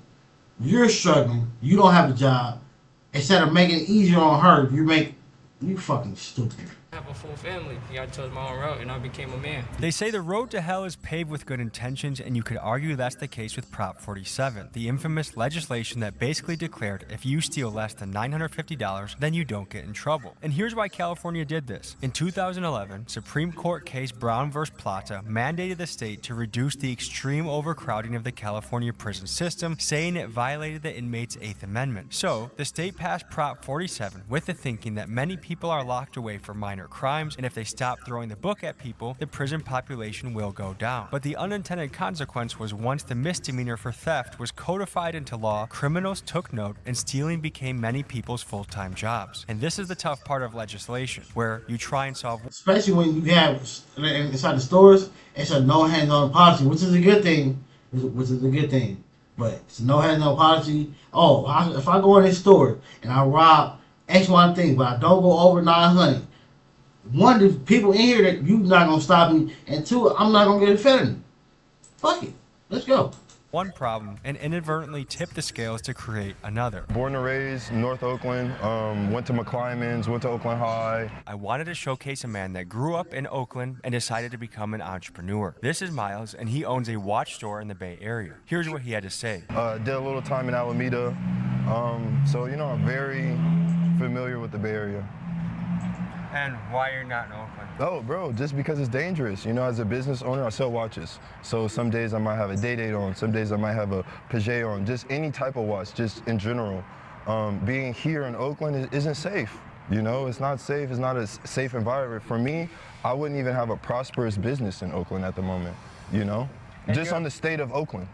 You're struggling. You don't have a job. Instead of making it easier on her, you fucking stupid. I have a full family. I chose my own route and I became a man. They say the road to hell is paved with good intentions, and you could argue that's the case with Prop 47, the infamous legislation that basically declared if you steal less than $950, then you don't get in trouble. And here's why California did this. In 2011, Supreme Court case Brown v. Plata mandated the state to reduce the extreme overcrowding of the California prison system, saying it violated the inmates' 8th Amendment. So, the state passed Prop 47 with the thinking that many people are locked away for minor crimes, and if they stop throwing the book at people, the prison population will go down. But the unintended consequence was once the misdemeanor for theft was codified into law, criminals took note, and stealing became many people's full-time jobs. And this is the tough part of legislation, where you try and solve... Especially when you have, inside the stores, it's a no hands-on policy, which is a good thing. But it's a no hands-on policy. If I go in this store and I rob X, Y thing, but I don't go over 900, one, there's people in here that you not gonna stop me, and two, I'm not gonna get a felony. Fuck it, let's go. One problem and inadvertently tipped the scales to create another. Born and raised North Oakland, went to McClymonds, went to Oakland High. I wanted to showcase a man that grew up in Oakland and decided to become an entrepreneur. This is Miles, and he owns a watch store in the Bay Area. Here's what he had to say. Did a little time in Alameda, so I'm very familiar with the Bay Area. And why you're not in Oakland? Oh, bro, just because it's dangerous. As a business owner, I sell watches. So some days I might have a Day-Date on, some days I might have a Paget on, just any type of watch, just in general. Being here in Oakland isn't safe. It's not safe, it's not a safe environment. For me, I wouldn't even have a prosperous business in Oakland at the moment, just on the state of Oakland.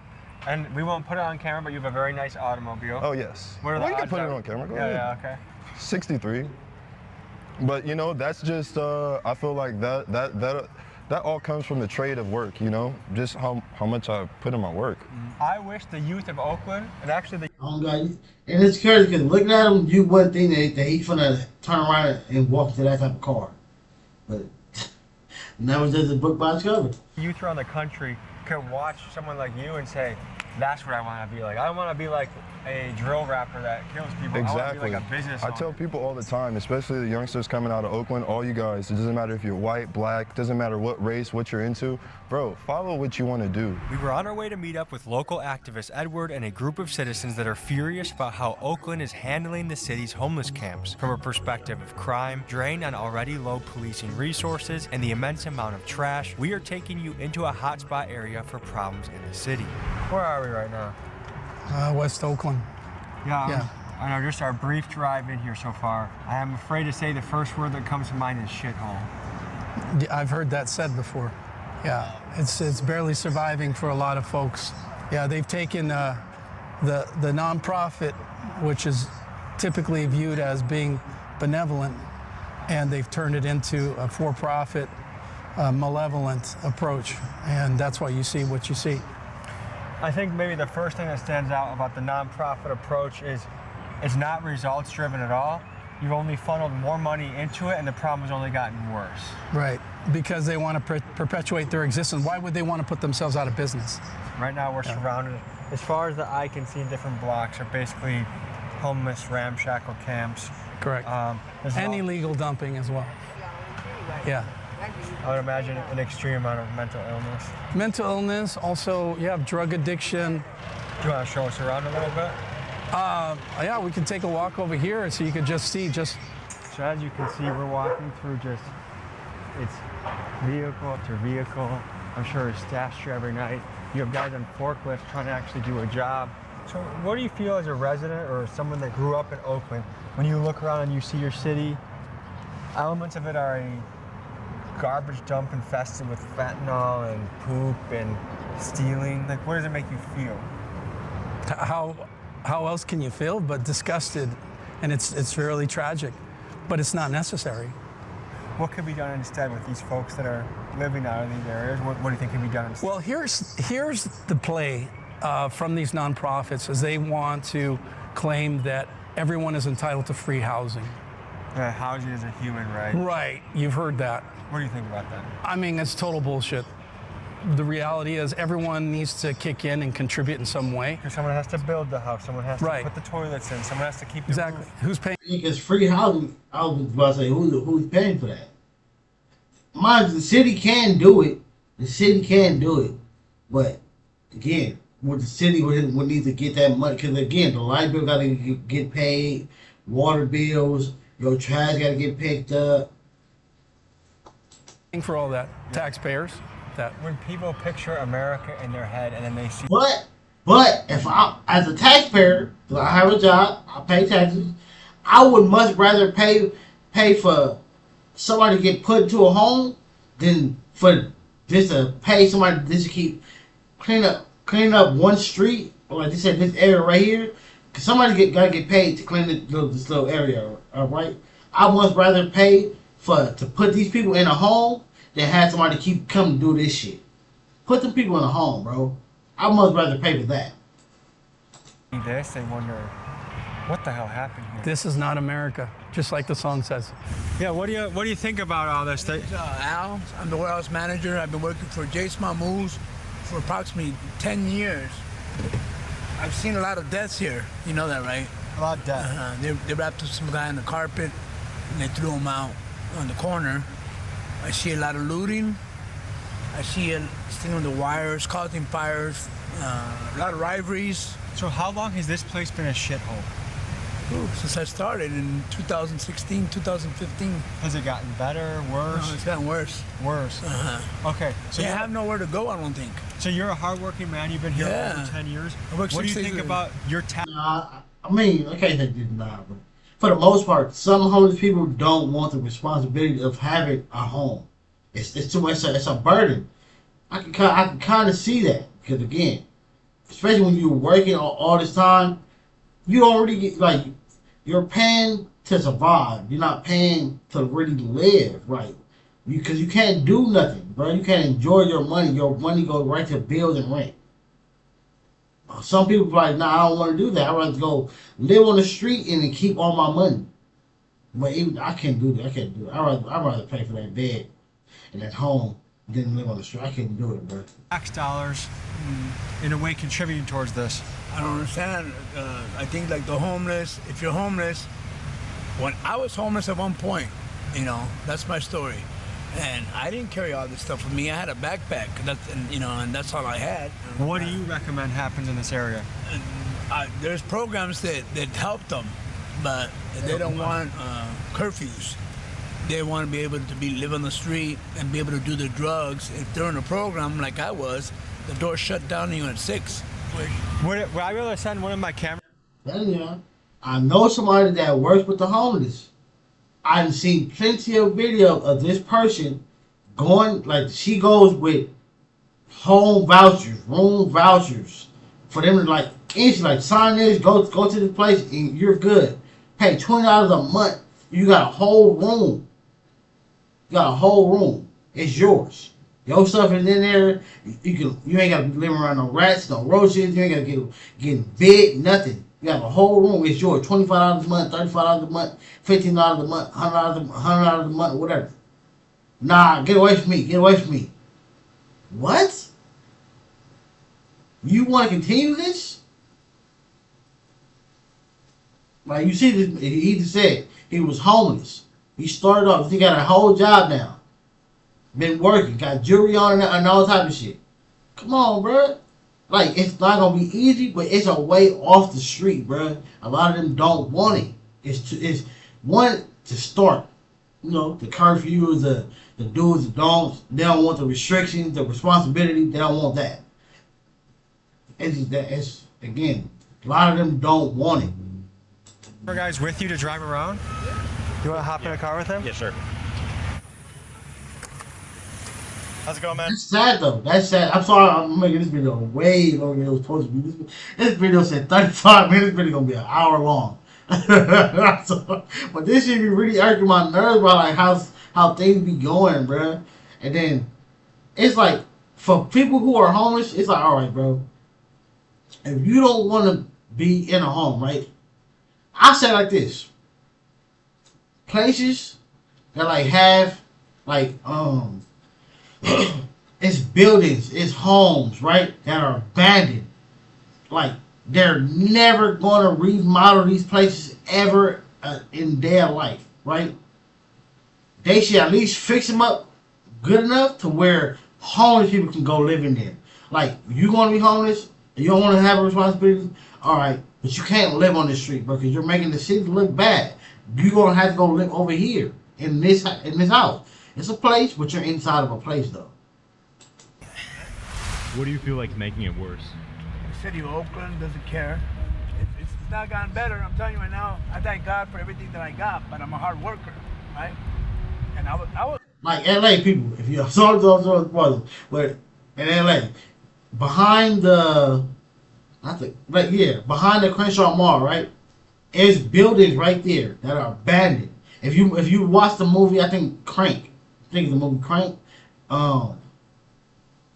And we won't put it on camera, but you have a very nice automobile. Oh, yes. What are the you odds can put it on camera, go ahead. Yeah, okay. 63. But that's just I feel like that all comes from the trade of work, just how much I put in my work. I wish the youth of Oakland and actually Oh God, and it's crazy because looking at him, you wouldn't think that he's gonna turn around and walk to that type of car, but that was just a book by its cover. Youth around the country could watch someone like you and say, That's what I want to be like. I don't want to be like a drill rapper that kills people. I want to be like a business owner. I tell people all the time, especially the youngsters coming out of Oakland, all you guys, it doesn't matter if you're white, black, doesn't matter what race, what you're into, bro, follow what you want to do. We were on our way to meet up with local activist Edward and a group of citizens that are furious about how Oakland is handling the city's homeless camps from a perspective of crime, drain on already low policing resources, and the immense amount of trash. We are taking you into a hotspot area for problems in the city. Where are we right now? West Oakland. Yeah. I know, just our brief drive in here so far. I am afraid to say the first word that comes to mind is shithole. I've heard that said before. Yeah, it's barely surviving for a lot of folks. Yeah, they've taken the nonprofit, which is typically viewed as being benevolent, and they've turned it into a for-profit, malevolent approach, and that's why you see what you see. I think maybe the first thing that stands out about the nonprofit approach is it's not results driven at all. You've only funneled more money into it and the problem has only gotten worse. Right, because they want to perpetuate their existence. Why would they want to put themselves out of business? Right now we're surrounded, as far as the eye can see, in different blocks are basically homeless, ramshackle camps. Correct. And illegal dumping as well. Yeah. I would imagine an extreme amount of mental illness. Mental illness, also you have drug addiction. Do you want to show us around a little bit? Yeah, we can take a walk over here so you can just see. So as you can see, we're walking through it's vehicle after vehicle. I'm sure it's stashed here every night. You have guys on forklifts trying to actually do a job. So what do you feel as a resident or someone that grew up in Oakland, when you look around and you see your city, elements of it are a garbage dump infested with fentanyl and poop and stealing? Like, what does it make you feel? How else can you feel but disgusted? And it's really tragic, but it's not necessary. What could be done instead with these folks that are living out of these areas? What do you think can be done instead? Well, here's the play from these nonprofits, is they want to claim that everyone is entitled to free housing. Housing is a human right. Right, you've heard that. What do you think about that? I mean, it's total bullshit. The reality is everyone needs to kick in and contribute in some way. Because someone has to build the house, someone has to put the toilets in, someone has to keep the Exactly. roof. Who's paying? Because free housing, I was about to say, who's paying for that? Mind you, the city can do it. The city can do it. But, again, the city would need to get that money. Because, again, the light bill got to get paid, water bills, your trash got to get picked up. For all that, taxpayers. That when people picture America in their head and then they see. But if I, as a taxpayer, because I have a job, I pay taxes, I would much rather pay for somebody to get put into a home than for just to pay somebody just to keep cleaning up one street, or like they said, this area right here. Cause somebody gotta get paid to clean this little area, all right? I much rather pay to put these people in a home than have somebody keep coming to do this shit. Put them people in a home, bro. I'd much rather pay for that. This, they wonder, what the hell happened here? This is not America, just like the song says. Yeah, what do you think about all this? Al, I'm the warehouse manager. I've been working for Jace Mahmouz for approximately 10 years. I've seen a lot of deaths here. You know that, right? A lot of deaths. They wrapped up some guy in the carpet and they threw him out on the corner. I see a lot of looting. I see stealing the wires, causing fires, a lot of rivalries. So how long has this place been a shithole? Since I started in 2016, 2015. Has it gotten better, worse? No, it's gotten worse. Worse? Okay. So you have nowhere to go, I don't think. So you're a hardworking man. You've been here for over 10 years. What do you think about your town? I mean, I can't say nah, but for the most part, some homeless people don't want the responsibility of having a home. It's too much. It's a burden. I can kind of see that, because again, especially when you're working all this time, you don't really get, like, you're paying to survive. You're not paying to really live, right? Because you can't do nothing, bro. You can't enjoy your money. Your money goes right to bills and rent. Some people are like, nah, I don't want to do that. I'd rather go live on the street and then keep all my money. But even I can't do that. I can't do it. I'd rather pay for that bed and that home Didn't live on the street. I can't do it, bro. Tax dollars, in a way, contributing towards this. I don't understand. I think like the homeless, if you're homeless, when I was homeless at one point, you know, that's my story. And I didn't carry all this stuff with me. I had a backpack, and that's all I had. What do you recommend happens in this area? There's programs that help them, but they don't want curfews. They want to be able to live on the street and be able to do their drugs. If they're in a program like I was, the door shut down even at 6. Would I be able to send one of my cameras? Yeah, I know somebody that works with the homeless. I've seen plenty of video of this person going, like, she goes with home vouchers, room vouchers, for them to, like, instantly, like, sign this, go to this place, and you're good. Pay $20 a month. You got a whole room. You got a whole room. It's yours. Your stuff is in there. You ain't got to be living around no rats, no roaches. You ain't got to get bit, nothing. You got a whole room. It's yours. $25 a month, $35 a month, $15 a month, $100 a month, whatever. Nah, get away from me. Get away from me. What? You want to continue this? Like, you see this, he just said he was homeless. He started off, he got a whole job now. Been working, got jewelry on and all type of shit. Come on, bro. Like, it's not going to be easy, but it's a way off the street, bro. A lot of them don't want it. It's one, to start. You know, the curfews, the do's, the don'ts. They don't want the restrictions, the responsibility. They don't want that. It's again, a lot of them don't want it. Are guys with you to drive around? You want to hop in a car with him? Yes, sir. How's it going, man? That's sad, though. That's sad. I'm sorry I'm making this video way longer than it was supposed to be. This video said 35 minutes. This video going to be an hour long. But this should be really irking my nerves about like how things be going, bro. And then it's like, for people who are homeless, it's like, all right, bro. If you don't want to be in a home, right? I say it like this. Places that like have like it's buildings, it's homes, right, that are abandoned. Like, they're never gonna remodel these places ever in their life, right? They should at least fix them up good enough to where homeless people can go live in there. Like, you gonna be homeless, you don't want to have a responsibility, all right, but you can't live on the street, bro, because you're making the city look bad. You're gonna have to go live over here in this house. It's a place, but you're inside of a place, though. What do you feel like making it worse? The city of Oakland doesn't care. It's not gotten better. I'm telling you right now, I thank God for everything that I got, but I'm a hard worker, right? And I was like LA people, if you saw but in LA, behind the behind the Crenshaw Mall, right? There's buildings right there that are abandoned. If you watch the movie, I think Crank, the movie Crank,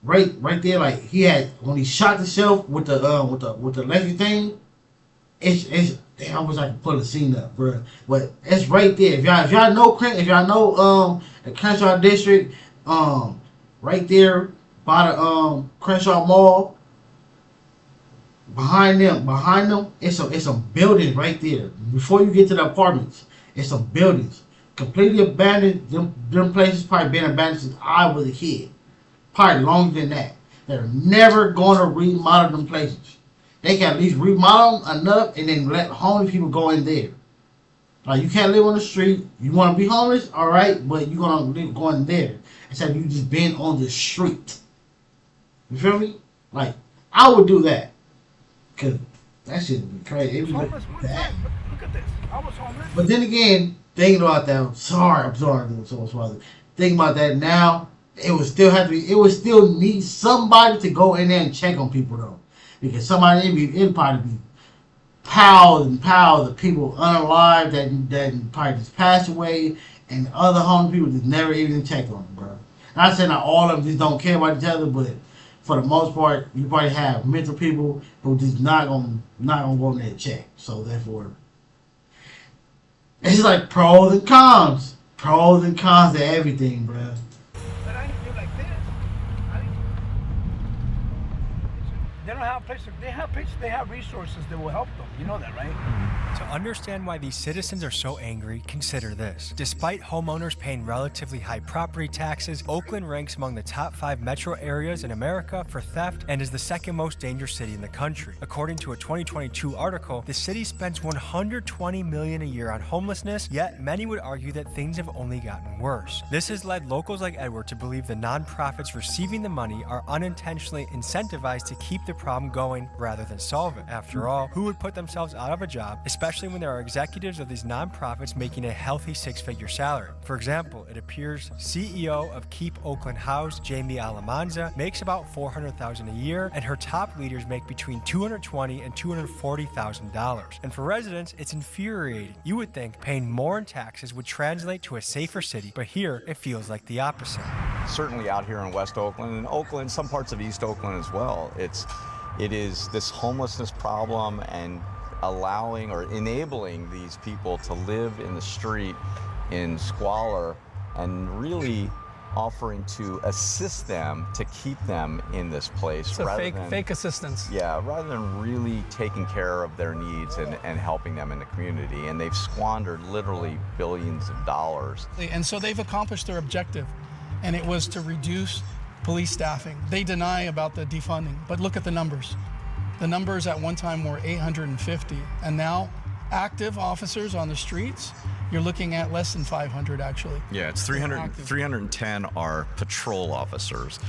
right there, like he had when he shot himself with the electric thing. It's damn, I wish I could pull the scene up, bro. But it's right there. If y'all know Crank, if y'all know the Crenshaw district, right there by the Crenshaw Mall. Behind them, it's some buildings right there. Before you get to the apartments, it's some buildings. Completely abandoned. Them places probably been abandoned since I was a kid. Probably longer than that. They're never going to remodel them places. They can at least remodel them enough and then let homeless people go in there. Like, you can't live on the street. You want to be homeless? Alright, but you're going to live going there. Instead of you just being on the street. You feel me? Like, I would do that. Cause that shit would be crazy. It was homeless like one that. time. Look at this. I was homeless. But then again, thinking about that, I'm sorry, thinking about that now, it would still need somebody to go in there and check on people though. Because it'd probably be piles and piles of people unalive that probably just passed away, and other homeless people just never even checked on them, bro. Not saying that all of them just don't care about each other, but for the most part, you probably have mental people who just not gonna go in there and check. So therefore, it's like pros and cons to everything, bro. But I didn't feel like this. they don't have a place. They have resources that will help them. You know that, right? To understand why these citizens are so angry, consider this. Despite homeowners paying relatively high property taxes, Oakland ranks among the top 5 metro areas in America for theft and is the second most dangerous city in the country. According to a 2022 article, the city spends $120 million a year on homelessness, yet many would argue that things have only gotten worse. This has led locals like Edward to believe the nonprofits receiving the money are unintentionally incentivized to keep the problem going rather than solve it. After all, who would put themselves out of a job, especially when there are executives of these nonprofits making a healthy 6-figure salary? For example, it appears CEO of Keep Oakland House, Jamie Alamanza, makes about $400,000 a year, and her top leaders make between $220,000 and $240,000. And for residents, it's infuriating. You would think paying more in taxes would translate to a safer city, but here it feels like the opposite. Certainly out here in West Oakland and Oakland, some parts of East Oakland as well, it is this homelessness problem and allowing or enabling these people to live in the street in squalor and really offering to assist them to keep them in this place. It's a fake assistance. Yeah, rather than really taking care of their needs and helping them in the community. And they've squandered literally billions of dollars. And so they've accomplished their objective, and it was to reduce police staffing. They deny about the defunding, but look at the numbers. The numbers at one time were 850, and now active officers on the streets, you're looking at less than 500 actually. Yeah, it's 310 are patrol officers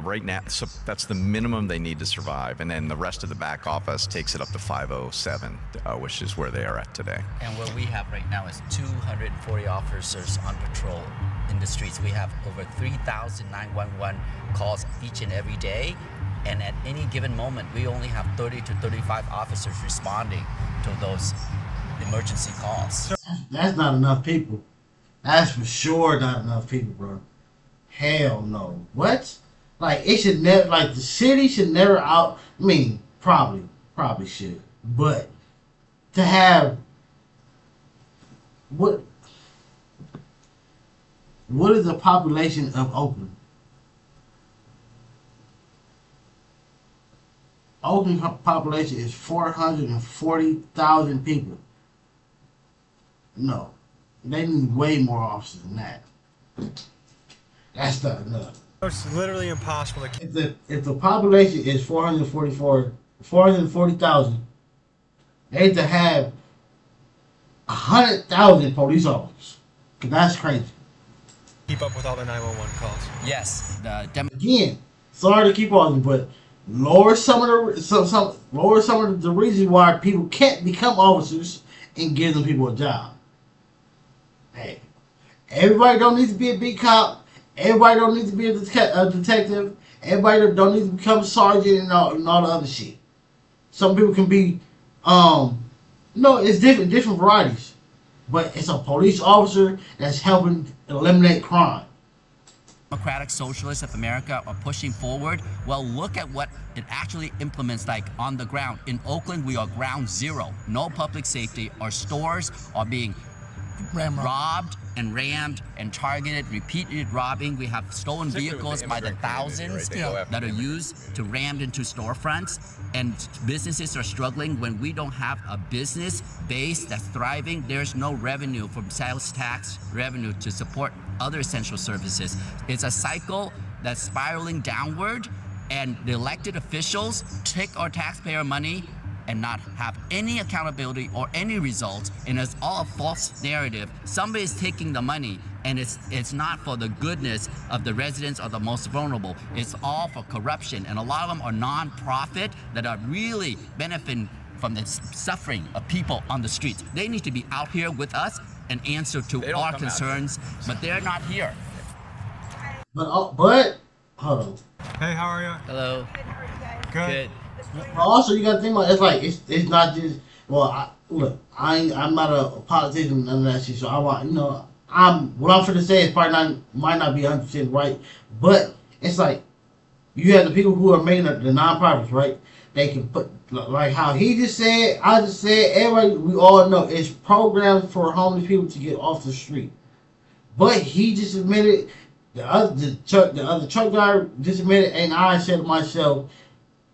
right now. So that's the minimum they need to survive. And then the rest of the back office takes it up to 507, which is where they are at today. And what we have right now is 240 officers on patrol in the streets. We have over 3,000 911 calls each and every day. And at any given moment, we only have 30 to 35 officers responding to those emergency calls. That's not enough people. That's for sure not enough people, bro. Hell no. What? Like, it should never, like, the city should never out, I mean, probably should. But to have, what is the population of Oakland? Oakland population is 440,000 people. No, they need way more officers than that. That's not enough. It's literally impossible to keep. If the population is 440,000, they need to have 100,000 police officers. Cause that's crazy. Keep up with all the 911 calls. Yes, again, sorry to keep on, but lower some of the reasons why people can't become officers and give them people a job. Hey, everybody don't need to be a big cop. Everybody don't need to be a detective. Everybody don't need to become a sergeant and all the other shit. Some people can be, it's different varieties. But it's a police officer that's helping eliminate crime. Democratic Socialists of America are pushing forward. Well, look at what it actually implements like on the ground. In Oakland, we are ground zero. No public safety. Our stores are being robbed and rammed and targeted, repeated robbing. We have stolen vehicles by the thousands that are used to ram into storefronts. And businesses are struggling when we don't have a business base that's thriving. There's no revenue from sales tax revenue to support other essential services. It's a cycle that's spiraling downward, and the elected officials take our taxpayer money and not have any accountability or any results, and it's all a false narrative. Somebody's taking the money, and it's not for the goodness of the residents or the most vulnerable. It's all for corruption, and a lot of them are non-profit that are really benefiting from the suffering of people on the streets. They need to be out here with us and answer to our concerns, but they're not here. But hold on. Hey, how are you? Hello. Good. But also, you gotta think about it's not just I'm not a politician, none of that shit. So I want what I'm finna say is probably might not be 100% right, but it's like you have the people who are making the nonprofits, right? They can put like how he just said, I just said, everybody, we all know it's programs for homeless people to get off the street. But he just admitted, the other truck driver just admitted, and I said to myself,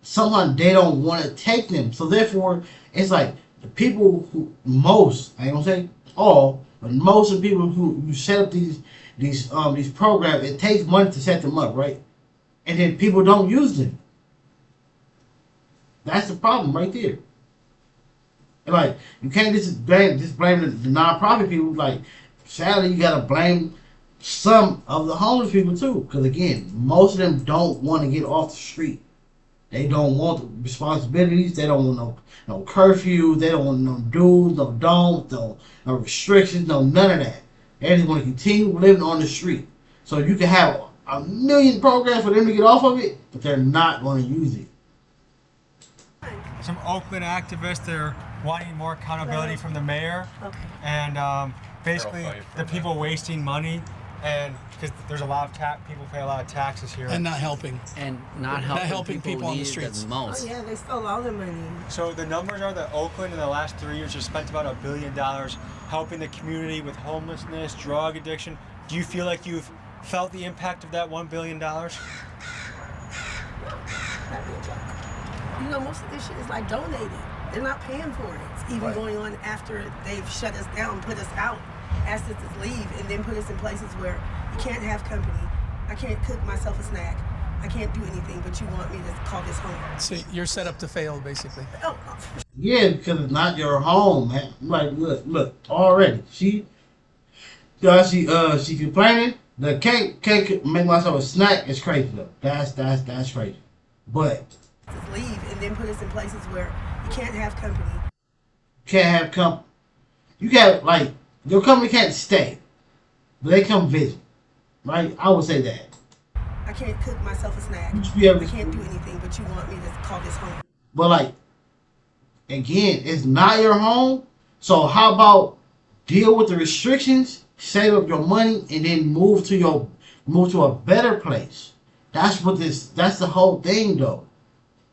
sometimes they don't want to take them. So therefore, it's like the people who most, I ain't gonna say all, but most of the people who you set up these programs, it takes money to set them up, right? And then people don't use them. That's the problem right there. And like, you can't just blame the non-profit people. Like, sadly, you gotta blame some of the homeless people too. Because again, most of them don't want to get off the street. They don't want the responsibilities. They don't want no curfew. They don't want no do's, no don'ts, no restrictions, no none of that. They just want to continue living on the street. So you can have a million programs for them to get off of it, but they're not going to use it. Some Oakland activists, they're wanting more accountability from the mayor, and basically the people wasting money, and because there's a lot of people pay a lot of taxes here, and not helping, not helping people on the streets. Most. Oh yeah, they stole all the money. So the numbers are that Oakland in the last 3 years has spent about $1 billion helping the community with homelessness, drug addiction. Do you feel like you've felt the impact of that $1 billion? You know, most of this shit is like donated. They're not paying for it. It's even going on after they've shut us down, put us out, asked us to leave, and then put us in places where you can't have company. I can't cook myself a snack. I can't do anything, but you want me to call this home. So you're set up to fail, basically. Oh. Yeah, because it's not your home, man. Like, look, already. She complaining. The can't make myself a snack is crazy though. That's crazy. But just leave and then put us in places where you can't have company. Can't have company. You got like your company can't stay, but they come visit, right? I would say that. I can't cook myself a snack. I can't do anything, but you want me to call this home. But like, again, it's not your home. So how about deal with the restrictions, save up your money, and then move to a better place. That's the whole thing though.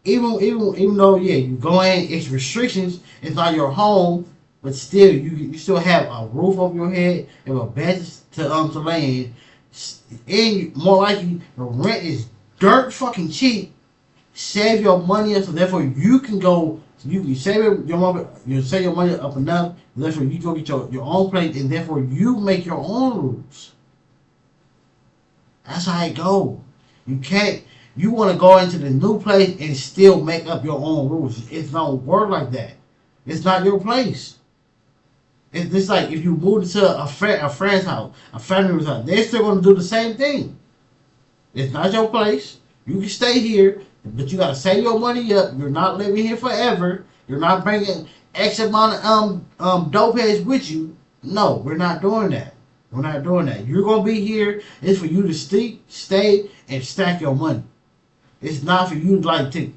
Even though you go in, it's restrictions, it's not your home, but still you still have a roof over your head, you have a bed to lay in, and more likely the rent is dirt fucking cheap. Save your money up so therefore you can go. You can save your money up enough, therefore you go get your own place, and therefore you make your own rules. That's how it go. You can't. You want to go into the new place and still make up your own rules. It don't work like that. It's not your place. It's just like if you move to a friend's house, a family's house, they're still going to do the same thing. It's not your place. You can stay here, but you got to save your money up. You're not living here forever. You're not bringing X amount of dope heads with you. No, we're not doing that. We're not doing that. You're going to be here. It's for you to stay, and stack your money. It's not for you to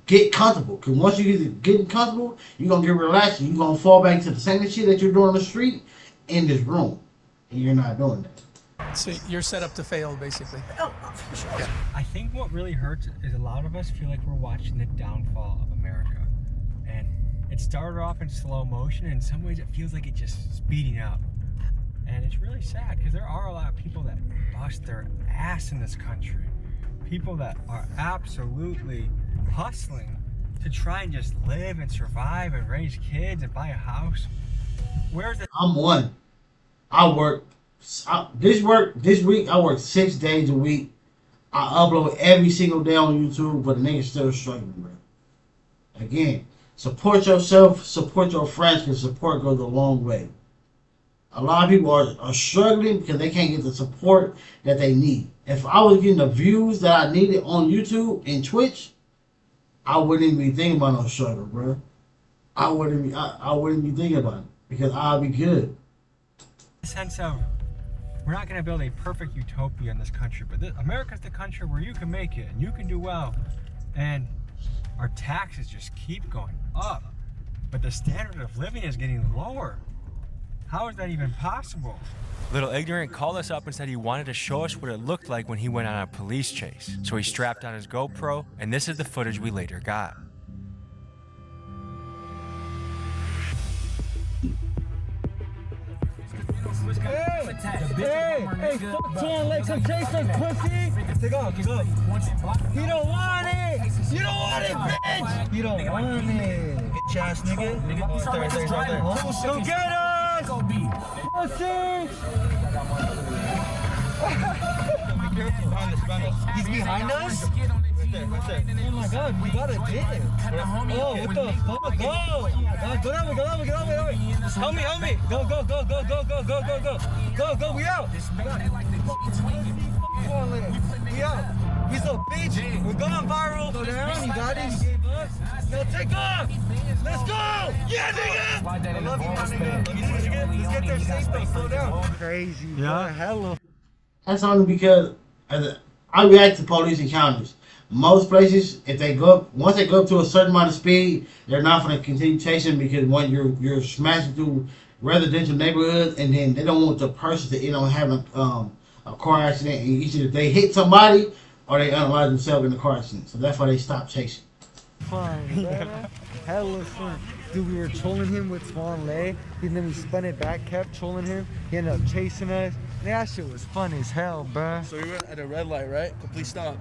get comfortable. Because once you get comfortable, you're going to get relaxed. And you're going to fall back to the same shit that you're doing on the street in this room. And you're not doing that. So you're set up to fail, basically. Oh, for sure. Yeah. I think what really hurts is a lot of us feel like we're watching the downfall of America. And it started off in slow motion. And in some ways, it feels like it's just speeding up. And it's really sad because there are a lot of people that bust their ass in this country. People that are absolutely hustling to try and just live and survive and raise kids and buy a house. Where's the... I'm one. This week I work 6 days a week. I upload every single day on YouTube, but the niggas still struggling, bro. Again, support yourself, support your friends, because support goes a long way. A lot of people are struggling because they can't get the support that they need. If I was getting the views that I needed on YouTube and Twitch, I wouldn't even be thinking about no struggle, bro. I wouldn't be thinking about it because I'll be good. The sense of we're not going to build a perfect utopia in this country, but America's the country where you can make it and you can do well, and our taxes just keep going up, but the standard of living is getting lower. How is that even possible? Little Ignorant called us up and said he wanted to show us what it looked like when he went on a police chase. So he strapped on his GoPro, and this is the footage we later got. Hey, fuck Swan Lake, come chase us, pussy. Take off. You don't want it. You don't want it, bitch. You don't want it. Bitch ass nigga. Right there. Go get us. Pussy. Be careful behind us. He's behind us? Right there. Oh my god, we got a dick. Oh, what the fuck? Go! Get over. Help me. Go. Go, we out. We out. He's a bitch. We're going viral. Go down, you got it. You gave up. Now take off. Let's go! Yeah, nigga! I love you, my nigga. Let's get there safe though. Slow down. Crazy, bro. Hello. That's only because I react to police encounters. Most places, if they once they go up to a certain amount of speed, they're not going to continue chasing because when you're smashing through residential neighborhoods, and then they don't want the person to end up having a car accident, and either they hit somebody or they unalive themselves in the car accident. So that's why they stop chasing. Fun, hella fun. Dude, we were trolling him with Swan Lake, and then we spun it back, kept trolling him. He ended up chasing us. That shit was fun as hell, bruh. So we were at a red light, right? Complete stop.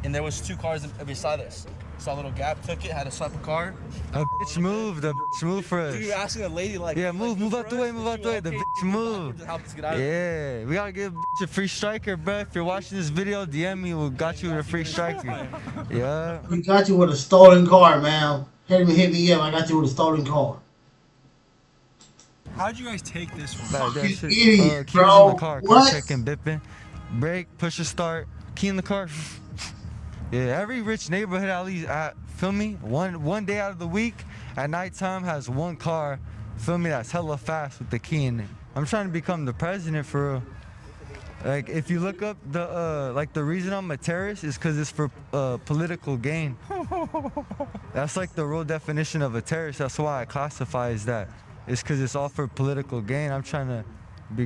And there was 2 cars beside us. Saw a little gap, took it, had to stop a car. A bitch moved for us. Dude, you were asking a lady like, yeah, move out the way. The bitch moved. Yeah, we gotta give a free striker, bruh. If you're watching this video, DM me, we got you with a free striker. Yeah. We got you with a stolen car, man. Hit me up, I got you with a stolen car. How'd you guys take this one? Fucking idiot, bro. In the car, what? Car checking, bipping. Brake, push a start, key in the car. Yeah, every rich neighborhood at least, feel me, one day out of the week at nighttime has one car, feel me, that's hella fast with the key in it. I'm trying to become the president for real. Like, if you look up the reason I'm a terrorist is because it's for political gain. That's like the real definition of a terrorist. That's why I classify as that. It's because it's all for political gain. I'm trying to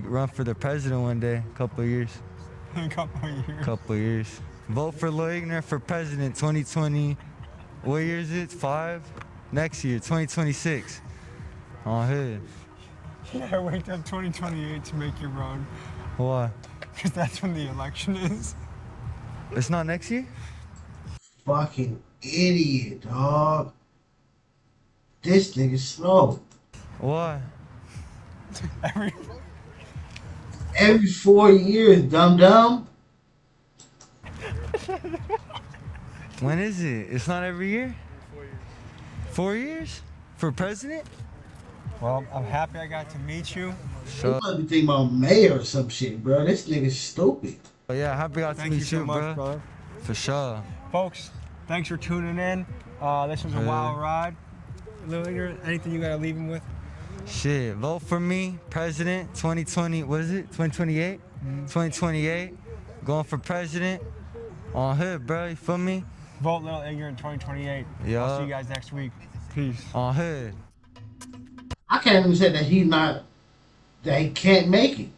run for the president one day, couple years. Couple years. Vote for Lawless for president 2020. What year is it? 5? Next year, 2026. On head. Yeah, wait till 2028 to make your run. Why? Because that's when the election is. It's not next year? Fucking idiot, dog. This nigga's slow. Why? Every 4 years, dumb. When is it? It's not every year? 4 years? For president? Well, I'm happy I got to meet you. You must be thinking about mayor or some shit, bro. This nigga's stupid. But yeah, happy I got to meet you, bro. For sure. Folks, thanks for tuning in. This was a wild ride. Lawyer, anything you gotta leave him with? Shit, vote for me, president, 2020, what is it, 2028? 2028, going for president, on hood, bro, you feel me? Vote Little Ignorant 2028. Yeah. I'll see you guys next week. Peace. On hood. I can't even say that he can't make it.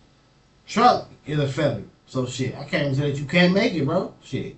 Trump is a felon. So shit, I can't even say that you can't make it, bro. Shit.